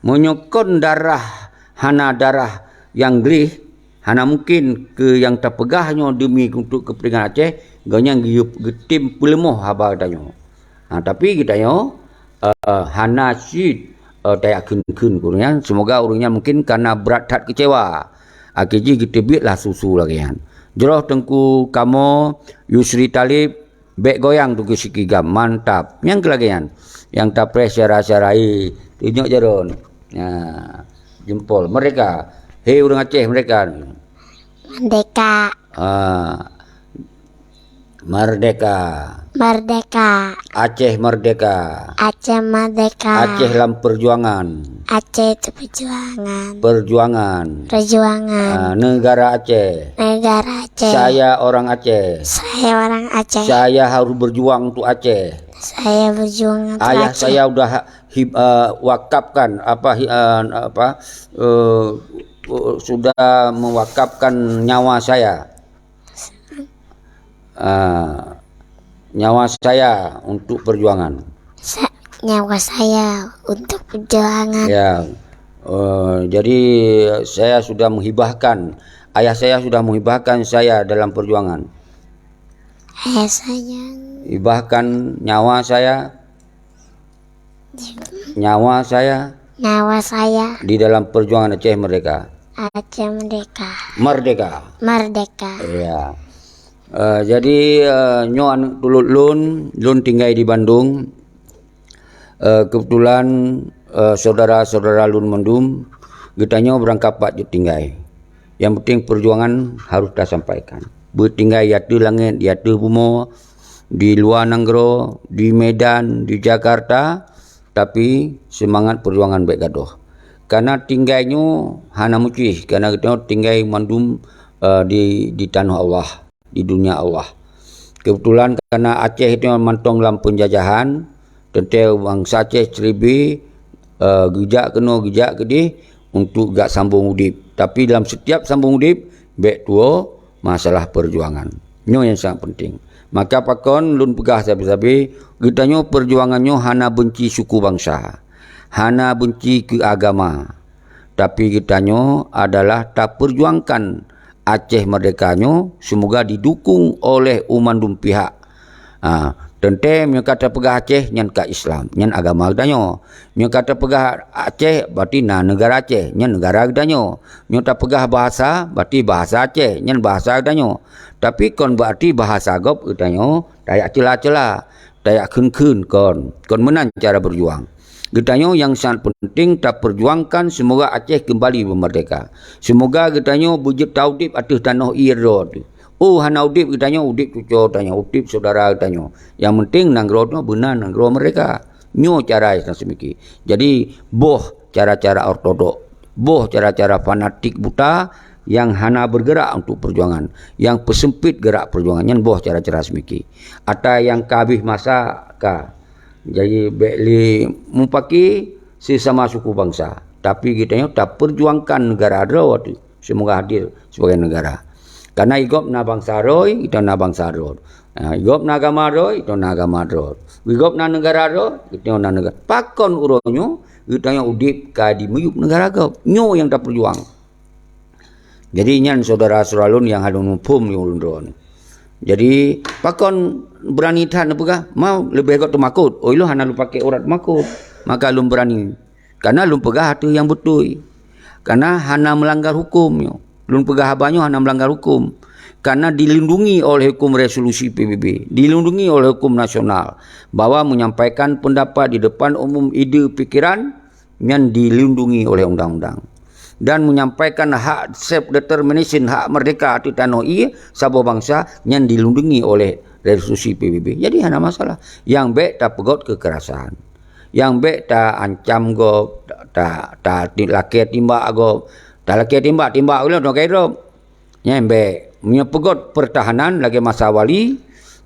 menyokon darah hana darah yang gerih hana mungkin ke yang terpegahnya demi untuk kepentingan Aceh ganyang getim pelemoh haba katanya tapi kitanya hana sid tayak kun kurangnya semoga urangnya mungkin karena berat tak kecewa akhirnya kita biarlah susu lagi kan jroh Tengku Kamo Yusri Talib bek goyang tu kesikigam mantap yang kelagian yang tapres syarah-syarai tunjuk jaron jempol mereka hei urang Aceh mereka merdeka Merdeka. Merdeka. Aceh merdeka. Aceh merdeka. Aceh dalam perjuangan. Aceh itu perjuangan. Perjuangan. Perjuangan. Negara Aceh. Negara Aceh. Saya orang Aceh. Saya orang Aceh. Saya harus berjuang untuk Aceh. Saya berjuang untuk Ayah Aceh. saya udah wakafkan sudah mewakafkan nyawa saya. Nyawa saya untuk perjuangan. Nyawa saya untuk perjuangan. Ya, jadi saya sudah menghibahkan, ayah saya sudah menghibahkan saya dalam perjuangan. Ayah saya Hibahkan nyawa saya nyawa saya di dalam perjuangan Aceh merdeka. Aceh merdeka. Merdeka. Merdeka. Ya. Jadi nyo anak tulut lun tinggal di Bandung. Kebetulan saudara-saudara lun mendum getanya berangkat pak tinggal. Yang penting perjuangan harus kita sampaikan. Bertinggal yaitu langit, yaitu bumi, di luar Nanggro, di Medan, di Jakarta, tapi semangat perjuangan baik gaduh. Karena tinggalnya hana mucih, karena kita tinggal mandum di tanah Allah, di dunia Allah. Kebetulan karena Aceh itu mantong dalam penjajahan, tentu bangsa Aceh Seribi gejak kedih untuk gak sambung udip. Tapi dalam setiap sambung udip, baik tua masalah perjuangan. Ini yang sangat penting. Maka pakon lun pegah sabi-sabi, kitanya perjuangannya hana benci suku bangsa, hana benci ke agama. Tapi kitanya adalah tak perjuangkan Aceh merdekanya, semoga didukung oleh umandum pihak. Tentang yang kata pegah Aceh nyan ka Islam, nyan agama kitanya. Yang kata pegah Aceh berarti negara Aceh, nyan negara kitanya. Yang tak pegah bahasa berarti bahasa Aceh, nyan bahasa kitanya. Tapi kon berarti bahasa gop kitanya, dayak celah-celah, dayak kun kon menan cara berjuang. Kitanya yang sangat penting tak perjuangkan semoga Aceh kembali bermerdeka. Semoga kitanya bujut taudip atas tanah iro tu. Oh hana udip kitanya, udip cucu tanya, udip saudara kitanya. Yang penting nanggro tu benar nanggro mereka. Nyo cara yang semiki. Jadi boh cara-cara ortodok, boh cara-cara fanatik buta yang hana bergerak untuk perjuangan, yang pesempit gerak perjuangannya boh cara-cara semiki. Atau yang kabih masa ka. Jadi beli mupaki sesama suku bangsa. Tapi kitanya tak perjuangkan negara ada waktu. Semoga hadir sebagai negara. Karena igop na bangsa roy, kita na bangsa roy. Igop na agama roy, kita na agama roy. Igop na negara roy, kita na negara. Pakon uronyo, kita yang udip ka di meyup negara gop. Nyo yang tak perjuang. Jadi nyan saudara-saudara lun yang halun pum ni ulun ron. Jadi pakon berani tahan apa mau lebih agak temakut. Oh lu hana lu pakai urat makut. Maka lu berani. Karena lu pegah tu yang betul. Karena hana melanggar hukum. Lun pegah abanyo hana melanggar hukum. Karena dilindungi oleh hukum resolusi PBB, dilindungi oleh hukum nasional, bahwa menyampaikan pendapat di depan umum ide pikiran yang dilindungi oleh undang-undang. Dan menyampaikan hak self determination, hak merdeka di tanah ia sabo bangsa yang dilindungi oleh resolusi PBB. Jadi hana masalah. Yang baik tak pegot kekerasan. Yang baik tak ancam go, tak laki timbak go. Tak laki timbak ulah dok kira. Yang baik punya pegot pertahanan lagi masa wali,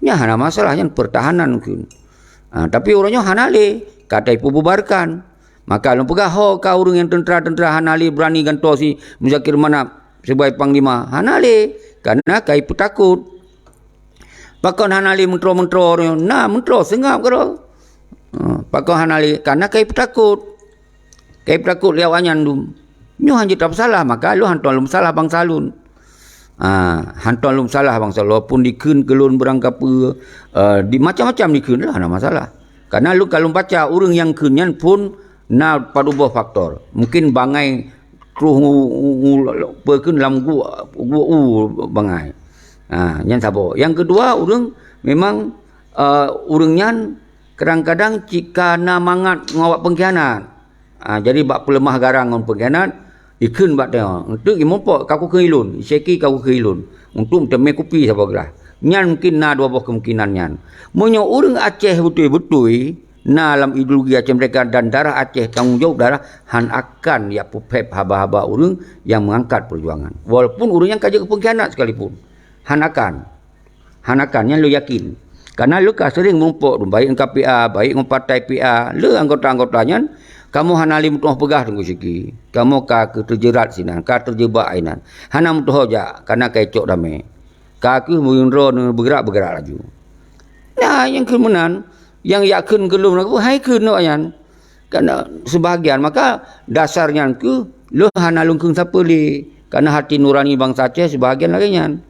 nya hana masalah yang pertahanan mungkin. Tapi orangnya hanale, kata ibu bubarkan. Maka lu pegah kau urang yang tentera hanale berani gantosi Muzakir Manap sebagai panglima hanale karena kai takut. Pakon hanale mentro nah mentro sengap karo. Pakon hanale karena kai takut. Kai takut liawanyan dum. Nyo hanjit tak salah maka lu hanton lu salah bang salun. Hanton lu salah bang salun walaupun dikeun kelun berangkap di macam-macam dikeun lah ada masalah. Karena lu kalau baca urang yang keunyan pun na paduboh faktor. Mungkin bangai kruh pekeun lam gua bangai. Yang sabo. Yang kedua urang memang urangnya kadang-kadang jika na mangat ngawak pengkhianat. Jadi bak pelemah garang ngon pengkhianat ikun bak tengok. Untuk imopok kaku keilun, seki kaku keilun. Untuk teme kopi sabo gelah. Nyan mungkin na dua buah kemungkinan nyan. Munyo urang Aceh betul-betul na dalam ideologi Aceh mereka dan darah Aceh tanggungjawab darah han akan ya pupep haba-haba urang yang mengangkat perjuangan. Walaupun urang yang kaja kepengkhianat sekalipun. Han akan yang lu yakin. Karena lu ka sering merumpuk baik dengan KPA, baik dengan partai PA, lu anggota-anggotanya kamu hanali mutuh pegah tunggu siki. Kamu ka terjerat sinan, ka terjebak ainan. Hana mutuh aja karena kecok damai. Ka ku muyunro bergerak laju. Nah, yang kemenan yang yakin gelum aku hai keun no ayan. Karena sebahagian maka dasarnya ku lu hana lungkung siapa li. Karena hati nurani bangsa Aceh sebahagian lagi nyan.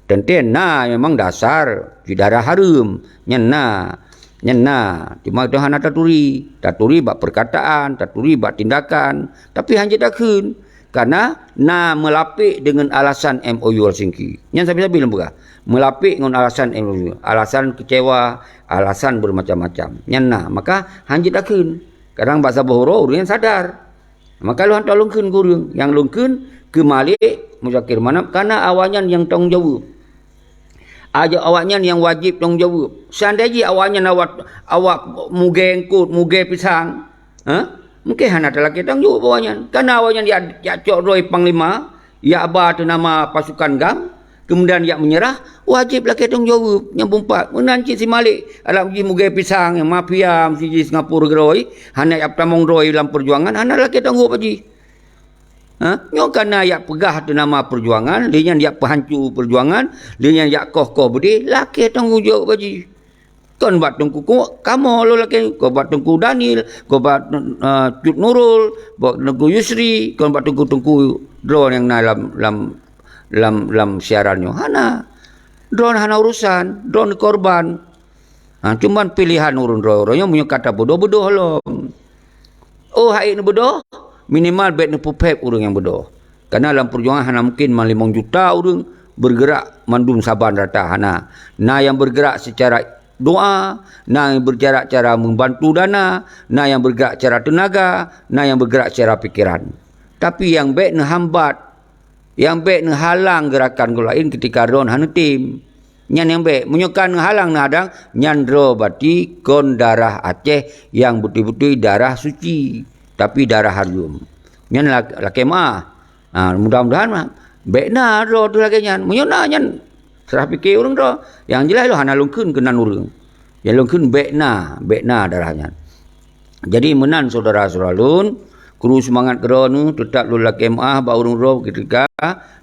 Tenten na memang dasar di darah harum nyena di mana Tuhan taturi bak perkataan, taturi bak tindakan, tapi hanya dakun karena na melapik dengan alasan MOU Helsinki. Yang sabi-sabi lembaga melapik dengan alasan MOU, alasan kecewa, alasan bermacam-macam. Nyena maka hanya dakun. Kadang bahasa Bohoro urang sadar. Maka lu hantar lungkeun kurang, yang lungkeun ke Malik Muzakir Manap karena awalnya yang tanggungjawab. Aja awaknya yang wajib tanggungjawab. Seandainya awaknya awak muge engkut, muge pisang, mungkin hana laki tanggungjawab awaknya. Karena awaknya dia cok roi panglima, ya aba tu nama pasukan GAM, kemudian dia menyerah, wajib laki tanggungjawab. Yang bumpat, menanci si Malik, alam ji muge pisang, yang mafia, mesti di Singapura roi, hana yang tamong roi dalam perjuangan, hana laki tanggungjawab aja. Nyo karena ya pegah tu nama perjuangan, dia yang penghancur perjuangan, dia yang koh budi, laki tanggungjawab baji. Kon bat tungku kamu lo laki, ko bat tungku Daniel, ko bat Cut Nurul, bat tungku Yusri, kon bat tungku drone yang dalam siarannya. Hana drone hana urusan, drone korban. Cuman pilihan urun drone punya kata bodoh-bodoh lo. Oh hai ni bodoh. Minimal baik ni pupep orang yang bodoh. Karena dalam perjuangan hana mungkin 5 juta orang bergerak mandum Saban rata hana. Nah yang bergerak secara doa, nah yang bergerak cara membantu dana, nah yang bergerak cara tenaga, nah yang bergerak secara pikiran. Tapi yang baik ni hambat, yang baik ni halang gerakan gol lain ketika ron hana tim. Nyan yang baik menyokan halang nadang nyandro bati kon darah Aceh yang betul-betul darah suci. Tapi darah harum. Nyan laki mah. Mudah-mudahan mah. Baik na ro tu lagi nyan. Menyona nyan. Serah fikir orang ro. Yang jelas lo hana lungkeun kenan urang. Yang lungkeun baik na darahnya. Jadi menan saudara-saudara lun, kru semangat kerana tetap lu laki mah ba urang ro ketika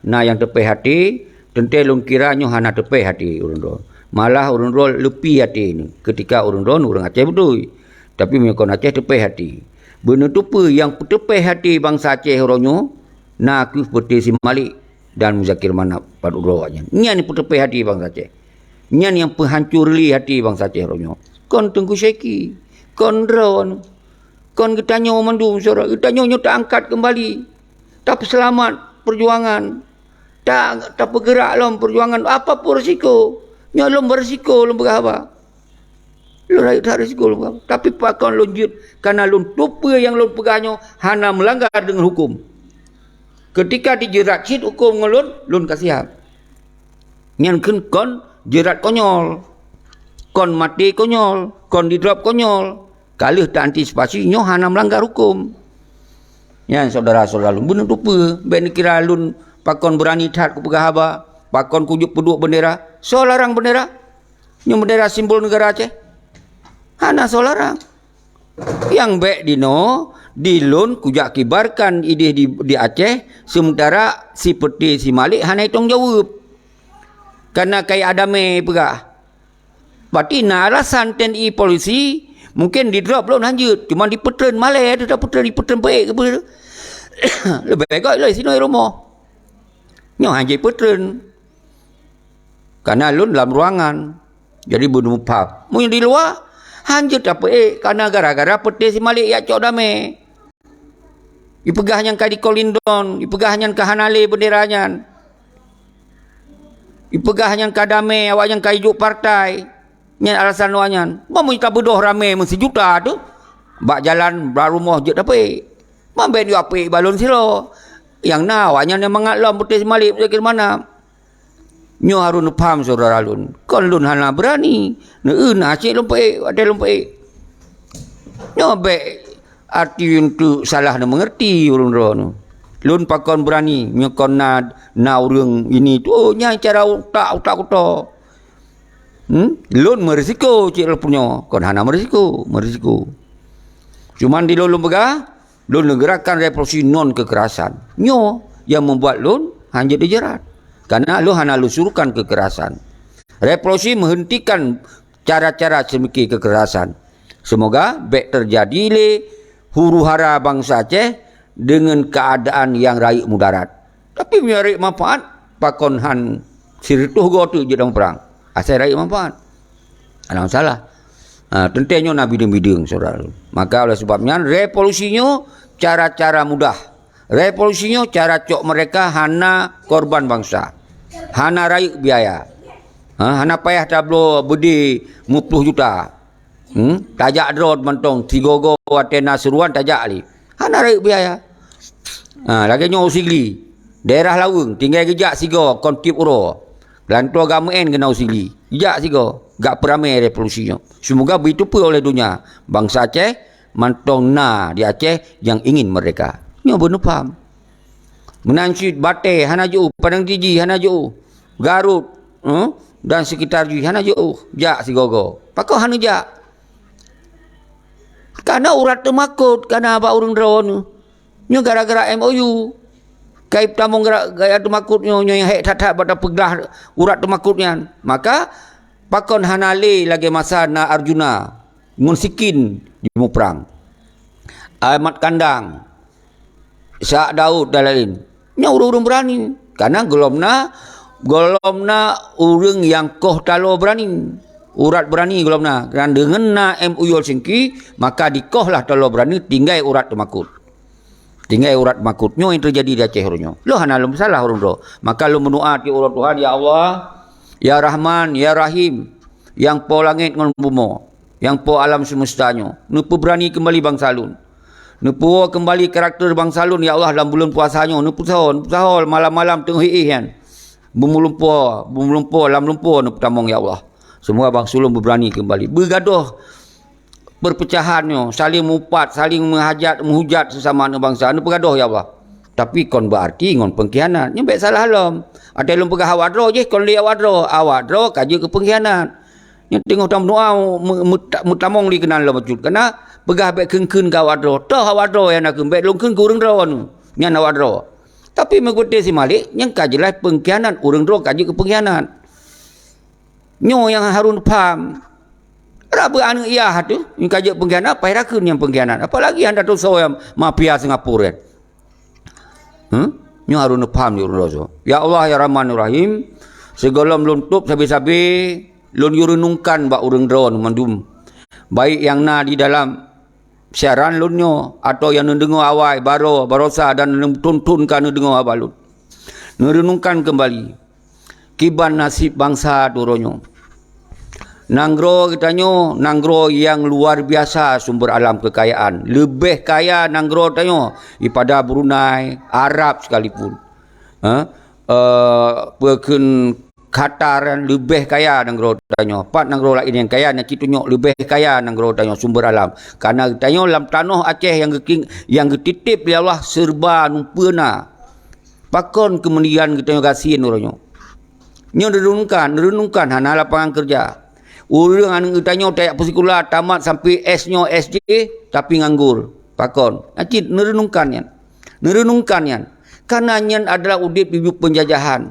na yang tepi hati, tente lung kiranya hana tepi hati urang ro. Malah urang ro lepi hati ni ketika urang ro urang Aceh betul. Tapi menyokon Aceh tepi hati. Benda tu apa yang tepi hati bangsa Aceh ronyo nak seperti si Malik dan Muzakir Manap pada urangnya. Nyan tepi hati bangsa Aceh. Nyan yang penghancur li hati bangsa Aceh ronyo. Kon tengku syeki, kon ron, kon getanyo mandum suara, getanyo tak angkat kembali. Tak selamat perjuangan. Tak bergerak dalam perjuangan apa pun risiko. Nyo lom berisiko lom berapa. Lu rakyat tak risiko lu. Tapi pakon lonjut karena lu tupa yang lu pegahnya hana melanggar dengan hukum. Ketika dijerat cit hukum ngelun, lu kasihan. Nyan kon jerat konyol. Kon mati konyol, kon di drop konyol. Kalau tak antisipasi nyo hana melanggar hukum. Ya saudara-saudara lu benar tupa ben kira lu pakon berani tat ku pegah haba, pakon kujuk peduk bendera. So larang bendera. Nyo bendera simbol negara Aceh. Hana solarang. Yang baik dino dilun kujak kibarkan ide di Aceh sementara seperti si Malik hana hitung jawab. Karena kayak adame pegah. Berarti na alasan TNI polisi mungkin di drop belum lanjut. Cuma di petren Malay ada petren di petren baik ke apa. Lebih baik kau sini rumah. Nyo hanya petren. Karena lun dalam ruangan. Jadi bunuh pub. Mungkin di luar hanjut apa karena gara-gara peti si Malik ya cok dame. Ipegah yang kadi kolindon, ipegah yang kahanale benderanya. Ipegah yang kadame awak yang kaijuk partai. Nyan alasan luanyan. Mamu kita bedoh rame mesti juta tu. Bak jalan berumah je dapat. Mamben yo ape balon silo. Yang na awaknya yang mengalam peti si Malik kira mana. Nyo harun faham saudara lun. Kon lun hana berani. Na cik lompai, ada lompai. Nyo be arti untuk salah na mengerti urang ro nu. Lun pakon berani nyokon na urang ini tu oh nya cara utak kuto. Lun merisiko cik lepunyo. Kon hana merisiko. Cuman di lun begah, lun gerakan revolusi non kekerasan. Nyo yang membuat lun hanya dijerat. Karena lu hana lu suruhkan kekerasan. Revolusi menghentikan cara-cara semiki kekerasan. Semoga baik terjadi le huru-hara bangsa Aceh dengan keadaan yang raik mudarat. Tapi mencari manfaat pakon han sirtuh go tu je dalam perang. Asal raik manfaat. Ada masalah. Tentunya Nabi bidung saudara. Maka oleh sebabnya revolusinya cara-cara mudah. Revolusinya cara cok mereka hana korban bangsa. Hana raik biaya. Hana payah tablo budi 50 juta. Tajak drone mentong tigogo atena seruan tajak ali. Hana raik biaya. Lagi nyo usigli. Daerah Laweng tinggal gejak sigo kontip uro. Lantua gamen kena usigli. Gejak sigo. Gak peramai revolusinya. Semoga begitu pun oleh dunia. Bangsa Aceh mantong di Aceh yang ingin merdeka. Nyo benar faham. Menansyid Bateh hana jauh, Padang Tiji hana jauh, Garut dan sekitar ju hana jauh. Jak si gogo. Pakau hana jak. Karena urat temakut, karena apa urang drone. Nyo gara-gara MOU. Kaip tamong gaya temakutnya nyo yang hek tat pada peglah urat temakutnya. Maka pakon hanale lagi masa na Arjuna munsikin di perang. Ahmad Kandang, Syak Daud dan lain. Nya urang berani karena golomna urang yang koh talo berani. Urat berani golomna. Dan dengan na MUU Helsinki maka dikohlah talo berani tinggal urat temakut. Tinggal urat makutnya yang terjadi di Aceh hornya. Lo hana lo salah urang do. Maka lo mendoa ti urat Tuhan ya Allah, ya Rahman, ya Rahim, yang po langit ngan bumi, yang po alam semestanya. Nupu berani kembali bangsa lun. Nupu kembali karakter bangsa lun ya Allah dalam bulan puasanya. Nupu sahol malam-malam tengah kan. Bumulumpo, lam lumpo nupu tamong ya Allah. Semua bangsa lun berani kembali. Bergaduh perpecahannya, saling mupat, saling menghujat sesama bangsa. Nupu gaduh ya Allah. Tapi kon berarti ngon pengkhianat. Nyembek salah alam. Ada yang pegah awadro je kon li awadro kaji ke pengkhianat. Nya tengok tam doa mutamong li kenal lo maksud. Karena pegah bek keun ka awadro. Toh awadro yang nak bek longkeun ke urang dro nu. Nya awadro. Tapi mengikuti si Malik yang kajilah pengkhianat urang dro kaji ke pengkhianat. Nyo yang harun faham. Apa anu iya tu? Yang kaji pengkhianat payah rakun yang pengkhianat. Apalagi anda tu yang mafia Singapura. Nyo harun faham urang dro. Ya Allah ya Rahman ya Rahim. Segala meluntup sabi-sabi lun yurunungkan ba urang dron mandum. Baik yang na di dalam siaran lunyo atau yang nendengo awai barosa dan tuntunkan nendengo abalun. Nurunungkan kembali kiban nasib bangsa duronyo. Nanggro kitanyo, nanggro yang luar biasa sumber alam kekayaan. Lebih kaya nanggro tanyo daripada Brunei, Arab sekalipun. Pekin Qatar lebih kaya nanggro tanyo. Pat nanggro lain yang kaya nak tunjuk lebih kaya nanggro tanyo sumber alam. Karena tanyo dalam tanah Aceh yang ketitip ya Allah serba numpuna. Pakon kemudian kita kasihin orangnya. Nyo renungkan hana lapangan kerja. Urang anu tanyo tak sekolah tamat sampai S-nyo SJ tapi nganggur. Pakon. Acit nerenungkan yan. Karena nyan adalah udip ibu penjajahan.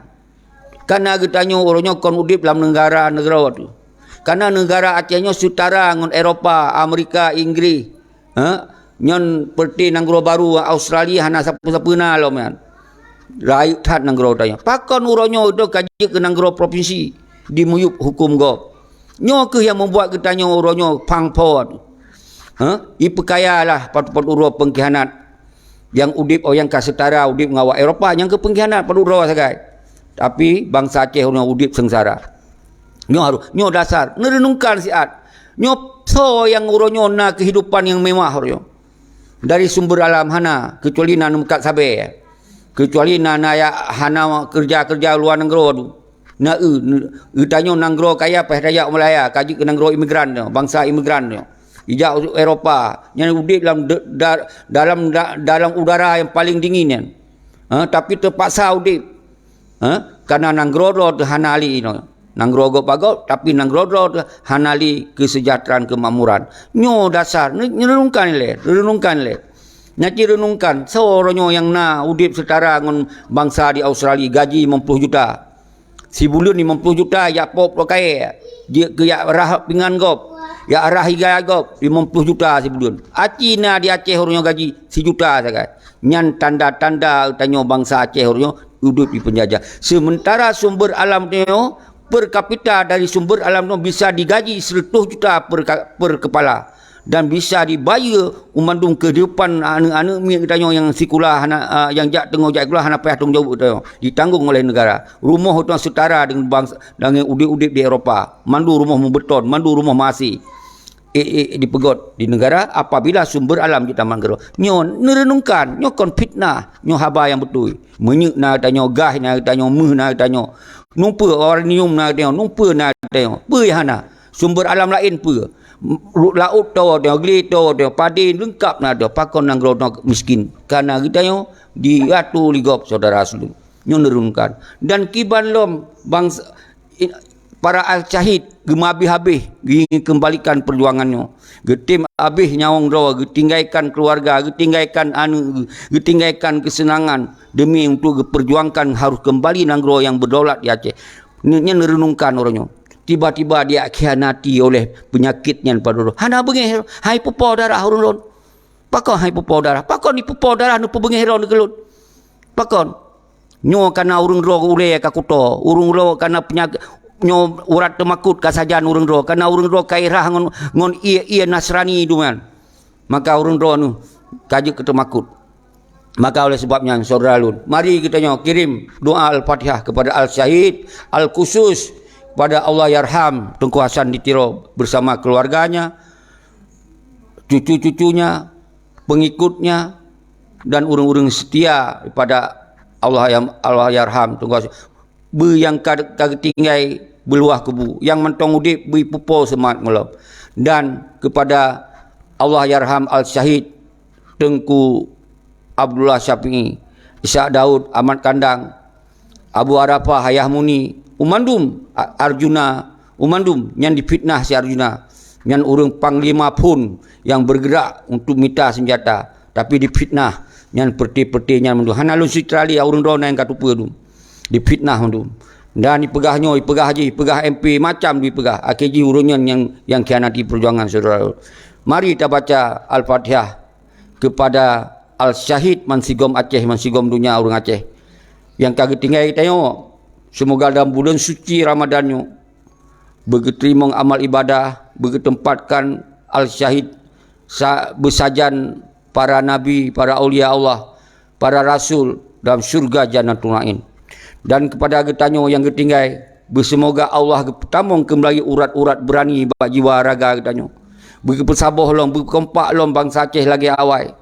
Karena getanyo orangnya kon udip dalam negara tu. Karena negara Acehnya setara dengan Eropah, Amerika, Inggris. Nyan seperti nanggro baru Australia hana siapa-siapa lo man. Rakyat tat nanggro tanya. Pakon orangnya itu kaji ke nanggro provinsi di muyup hukum go. Nyo ke yang membuat getanyo orangnya pangpot. Ipekayalah pat-pat uro pengkhianat. Yang udip yang kasetara udip ngawak Eropah yang ke pengkhianat perlu uro sagai. Tapi bangsa Aceh orang udip sengsara. Nyo dasar nerenungkan siat. Nyo so yang uronyo na kehidupan yang mewah orangnya. Dari sumber alam hana kecuali na mukat sabe. Kecuali na ya hana kerja-kerja luar negeri tu. Na tanyo nanggro kaya peh Dayak Melaya kaji ke nanggro imigran dia, bangsa imigran dia. Ijak Eropah yang udip dalam udara yang paling dingin kan. Tapi terpaksa udip. Karena nanggro hanali no. Nanggro bagot tapi nanggro hanali kesejahteraan kemakmuran. Nyo dasar renungkan le. Nyaki renungkan seorangnya yang udip setara dengan bangsa di Australia gaji 50 juta. Si bulan 50 juta ya pop pakai dia ke ya rah pingan gop ya arah higa gop 50 juta si bulan Acina di Aceh orangnya gaji si juta saja nyan tanda-tanda tanya bangsa Aceh orangnya hidup di penjajah sementara sumber alam dia per kapita dari sumber alam dia bisa digaji 100 juta per kepala dan bisa dibayar umandung kehidupan anak-anak mi tanya yang sekolah yang jak tengok jak sekolah hana payah tanggung jawab tanya ditanggung oleh negara rumah itu setara dengan bangsa dengan udip-udip di Eropah mandu rumah beton mandu rumah masih dipegot di negara apabila sumber alam kita manggero nyo nerenungkan nyo kon fitnah nyo haba yang betul menyek na tanya gah na tanya meh na tanya numpa oranium na tanya numpa na tanya pe hana sumber alam lain pe laut tau dia glito dia padin lengkap na dia pakon nang grono miskin karena kita yo diatu ligop saudara asli nyo nerunkan dan kiban lom bangsa para al-syahid gemabi habis kembalikan perjuangannya getim habis nyawang ro getinggaikan keluarga getinggaikan getinggaikan kesenangan demi untuk perjuangkan harus kembali nang gro yang berdaulat di Aceh nyo nerunkan orangnya tiba-tiba dia khianati oleh penyakitnya pada orang. Hana bengih hai pupo darah urun-urun. Pakon hai pupo darah. Pakon ni pupo darah nu bengih ron gelut. Pakon. Nyo kana urung ro ule ka kuto. Urung ro kana penyakit nyo urat temakut ka sajan urung ro. Kana urung ro kairah ngon ia Nasrani duman. Maka urung ro nu kaji ke temakut. Maka oleh sebabnya saudara alun, mari kita nyo kirim doa Al-Fatihah kepada Al-Syahid, Al-Khusus pada Allah Yarham Tunku Hasan Ditiro bersama keluarganya, cucu-cucunya, pengikutnya dan urung-urung setia pada Allah Yarham Tunku Hasan. Be yang kagetinggai beluah kebu, yang mentong udip be pupo semat melop. Dan kepada Allah Yarham Al-Syahid Tengku Abdullah Syafi'i, Ishak Daud, Ahmad Kandang, Abu Arafah, Hayah Muni, Umandum Arjuna Umandum yang difitnah si Arjuna yang urang panglima pun yang bergerak untuk minta senjata tapi difitnah yang perti-perti yang mendu hanalun sitrali urang dona yang katupa tu difitnah mendu dan dipegahnya dipegah haji pegah MP macam dipegah AKJ urunyan yang khianati perjuangan saudara. Mari kita baca Al-Fatihah kepada Al-Syahid Mansigom Aceh Mansigom dunia urang Aceh yang kagak tinggal kita tengok. Semoga dalam bulan suci Ramadannya berterima amal ibadah, bertempatkan Al-Syahid bersajan para nabi, para aulia Allah, para rasul dalam syurga Jannatul Naim. Dan kepada getanyo yang ketinggai, bersemoga Allah tamong kembali urat-urat berani bagi jiwa raga getanyo. Bersabar long, berkompak long bangsa Aceh lagi awal.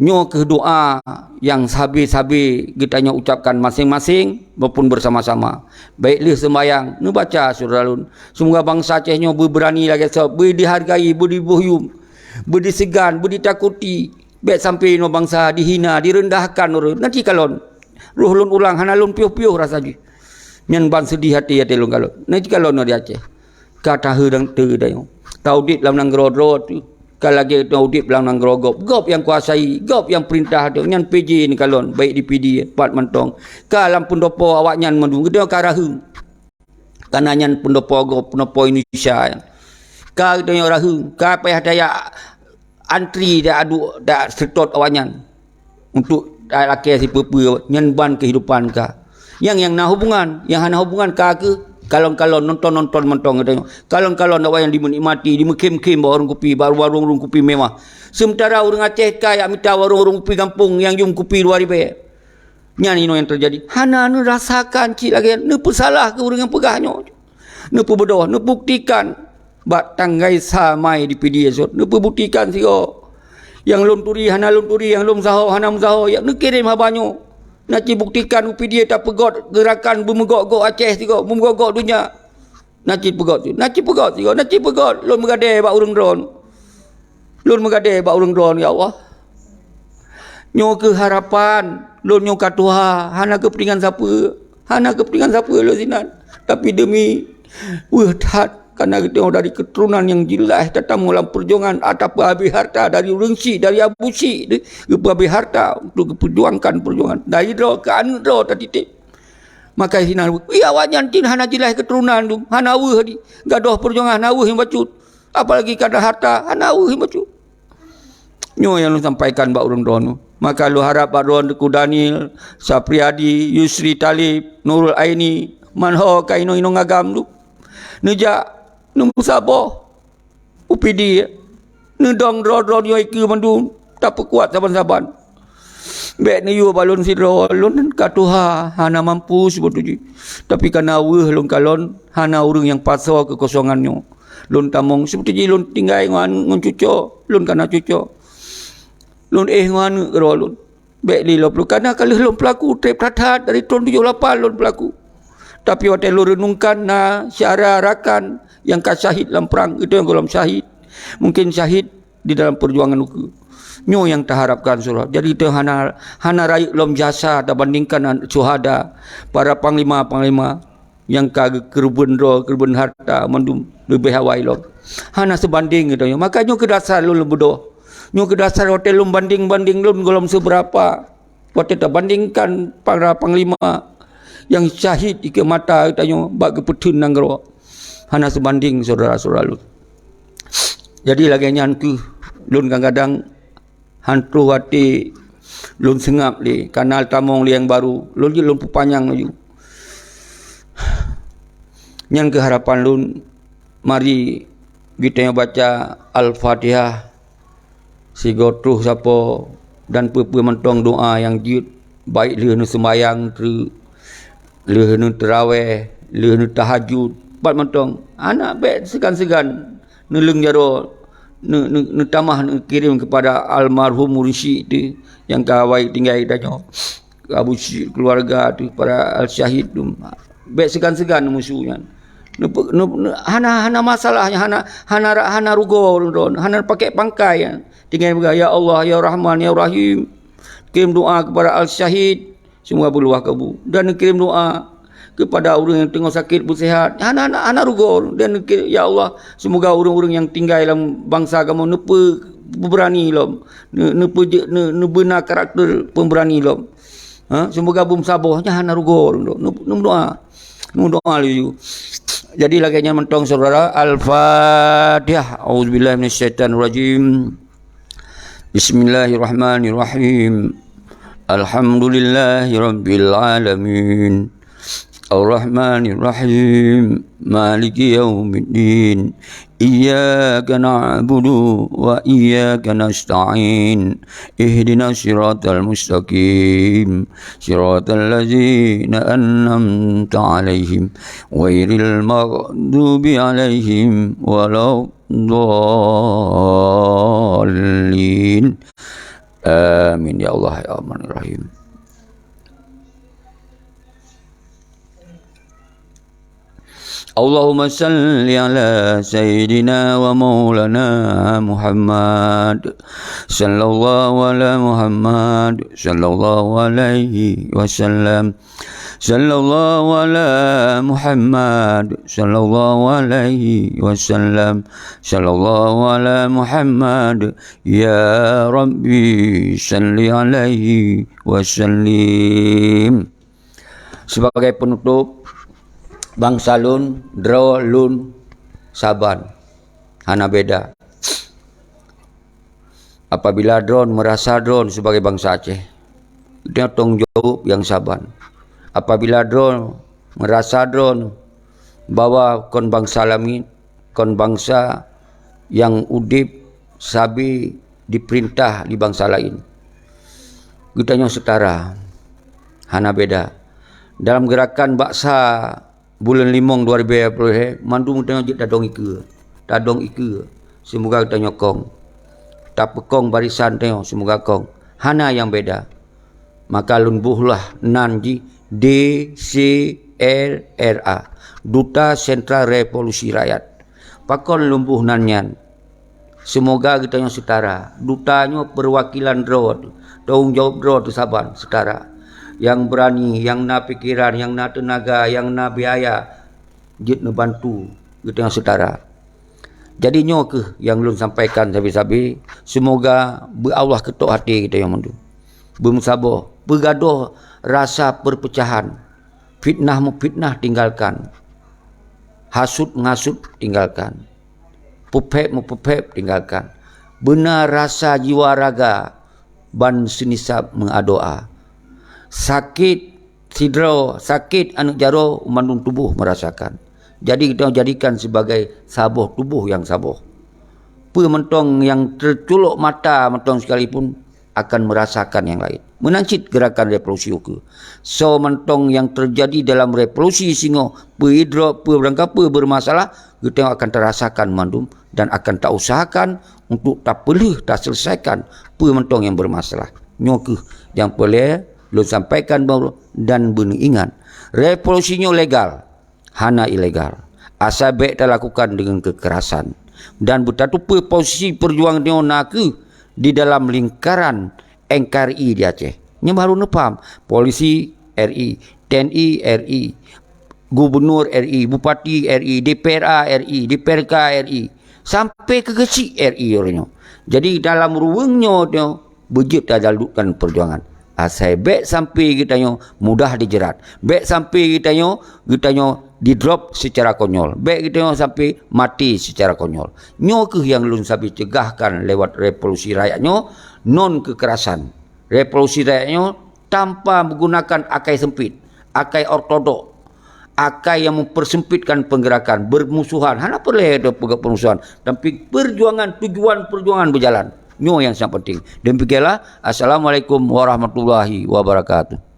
Nyo ke doa yang sabi-sabi kita nyo ucapkan masing-masing maupun bersama-sama. Baiklah sembahyang, nu baca surah Al. Semoga bangsa Aceh nyo berani lagi dihargai, dibuhyum, disegan, ditakuti. Baik sampai no bangsa dihina, direndahkan orang. Nanti kalau ruh lun ulang hanalun piuh-piuh rasa ji. Nyan ban sedih hati lun kalau. Nanti kalau no di Aceh. Kata hedang te dayo. Taudit lam nang grodro tu. Kalau lagi audit belang nang gop yang kuasai, gop yang perintah tu nyan PJ ni kalon baik di PD part mentong. Kalam pendopo awak nyan mendu gede karahu. Karena nyan pendopo Indonesia. Ka gede rahu, ka payah daya antri dak adu dak setot awak nyan untuk laki si pepe nyan ban kehidupan ka. Yang na hubungan, yang hana hubungan ka ke kalau nonton mentong katanya. Kalau nak yang dimenikmati, dimekim-kim warung kopi, warung kopi mewah. Sementara orang Aceh kaya minta warung kopi kampung yang jum kopi 2,000. Nyani yang terjadi. Hana nu rasakan cik lagi, nu pesalah ke orang yang pegahnya. Nu berdoa, nu buktikan. Bak tanggai samai di PD esok. Nu buktikan sih. Yang lunturi, hana lunturi, yang lum saho, hana saho, yang nu kirim habanyo. Nak buktikan UPD tak pegot gerakan bumegok-gok Aceh tiga, bumegok-gok dunia. Nak pegot tu. Nak pegot tiga, nak pegot. Lun megadai bak urang drone. Lun megadai bak urang drone ya Allah. Nyo ke harapan, lun nyo kat Tuhan, hana kepentingan siapa. Hana kepentingan siapa lo sinan. Tapi demi wahdat karena kita dari keturunan yang jelas datang dalam perjuangan ataupun habis harta dari Urengsi, dari Abu Si, habis harta untuk perjuangkan perjuangan dari draw ke anu draw tadi titik. Maka sinar ya awak nyantin hana jelas keturunan tu, hana wah di gadoh perjuangan hana wah yang bacut. Apalagi kada harta hana wah yang bacut. Nyo yang lu sampaikan bak urang drone. Maka lu harap bak drone ku Daniel, Sapriadi, Yusri Talib, Nurul Aini, manho kaino ino ngagam tu. Nejak nombor sabar UPD nedong drone yo ke mandung tak kuat saban-saban bek ni yo balon sidro lon katuha hana mampu sebetuji tapi kana weh lon kalon hana urang yang pasal kekosongannya lon tamong sebetuji lon tinggai ngan cuco lon kana cuco lon ngan lon bek li lo karena kalau lon pelaku trip tatat dari tahun 78 lon pelaku tapi waktu lon renungkan na syara rakan yang syahid dalam perang itu yang golong syahid mungkin syahid di dalam perjuangan itu nyo yang terharapkan surah jadi itu hana rakyat lom jasa terbandingkan syuhada para panglima-panglima yang kerben harta mandum lebih hawai lom hana sebanding itu makanya ke dasar lu bodoh nyo ke dasar hotel lom banding lom golong seberapa waktu terbandingkan para panglima yang syahid di mata itu bak keputun nanggro hana sebanding saudara-saudara lu. Jadi lagi nyanku lun kadang-kadang hantu hati lun sengap li kanal tamong li yang baru lun panjang lagi. Nyan keharapan lun mari kita yang baca Al-Fatihah si gotruh siapa dan pepe mentong doa yang jid baik lehnu sembayang lehnu terawih lehnu tahajud bat mentong anak bet segan-segan neleng jaro ne tamah ne kirim kepada almarhum Mursyid tu yang kawai tinggal danyo Abu Si keluarga tu para al-syahid tu bet segan-segan musuhnya hana masalahnya hana rugo hana pakai pangkai ya. Tinggal berkata ya Allah ya Rahman ya Rahim kirim doa kepada al-syahid semua berluah kabu dan kirim doa kepada orang yang tengah sakit bersihat anak-anak rugo dan ya Allah semoga orang-orang yang tinggal dalam bangsa kamu nepe berani lom ne benar karakter pemberani lom semoga bum sabohnya anak rugo nu doa lu jadi lagi mentong saudara Al-Fatihah auzubillahi minasyaitanirrajim bismillahirrahmanirrahim alhamdulillahirabbil alamin الرحمن الرحيم مالك يوم الدين إياك نعبد وإياك نستعين اهدنا الصراط المستقيم صراط الذين أنعمت عليهم غير المغضوب عليهم ولا الضالين آمين يا الله يا الرحمن الرحيم. Allahumma salli ala Sayyidina wa Maulana Muhammad sallallahu ala Muhammad sallallahu alaihi wasallam sallallahu ala Muhammad sallallahu alaihi wasallam sallallahu ala Muhammad ya Rabbi salli alaihi wasallim. Sebagai penutup bangsa lun, draw lun, saban, hana beda. Apabila drone merasa drone sebagai bangsa Aceh, dia tanggung jawab yang saban. Apabila drone merasa drone bawa kon bangsa lamin, kon bangsa yang udip sabi diperintah di bangsa lain, kita nyo setara, hana beda. Dalam gerakan baksa bulan limong 2020 mandu tengok jit tadong ike semoga kita nyokong tak pekong barisan tengok semoga kong hana yang beda maka lumbuhlah nanji DCLRA, Duta Sentral Revolusi Rakyat. Pakon lumbuh nanyan. Semoga kita yang setara. Dutanya perwakilan draw, tanggung jawab draw tu saban setara. Yang berani, yang na pikiran, yang na tenaga, yang na biaya, jit na bantu kita yang setara. Jadi nyo ke yang belum sampaikan sabi-sabi, semoga Allah ketuk hati kita yang mandu. Bermusabah, bergaduh rasa perpecahan. Fitnah fitnah tinggalkan. Hasud menghasud tinggalkan. Pepek tinggalkan. Benar rasa jiwa raga ban senisap mengadoa. Sakit sidro, sakit anu jaro mandung tubuh merasakan. Jadi kita jadikan sebagai sabuh tubuh yang sabuh. Pementong yang terculuk mata mentong sekalipun akan merasakan yang lain. Menancit gerakan revolusi uku. So mentong yang terjadi dalam revolusi singo berhidro berangkapa bermasalah, kita akan terasakan mandum dan akan tak usahakan untuk tak pelih tak selesaikan pementong yang bermasalah. Nyoke yang boleh lu sampaikan baru dan benih ingat. Revolusinya legal, hana ilegal. Asal baik tak lakukan dengan kekerasan. Dan bertatu posisi perjuangan dia nak di dalam lingkaran NKRI di Aceh. Nya baru nepam. Polisi RI, TNI RI, Gubernur RI, Bupati RI, DPRA RI, DPRK RI, sampai ke kecil RI orangnya. Jadi dalam ruangnya dia bejit dalukan perjuangan. Asal baik sampai kita mudah dijerat. Baik sampai kita di drop secara konyol. Baik kita sampai mati secara konyol. Nyo ke yang lun sabi cegahkan lewat revolusi rakyatnya non kekerasan. Revolusi rakyatnya tanpa menggunakan akai sempit, akai ortodok, akai yang mempersempitkan penggerakan, bermusuhan. Hana perlu ada permusuhan, tapi perjuangan, tujuan perjuangan berjalan. Nyo yang sangat penting. Demikianlah. Assalamualaikum warahmatullahi wabarakatuh.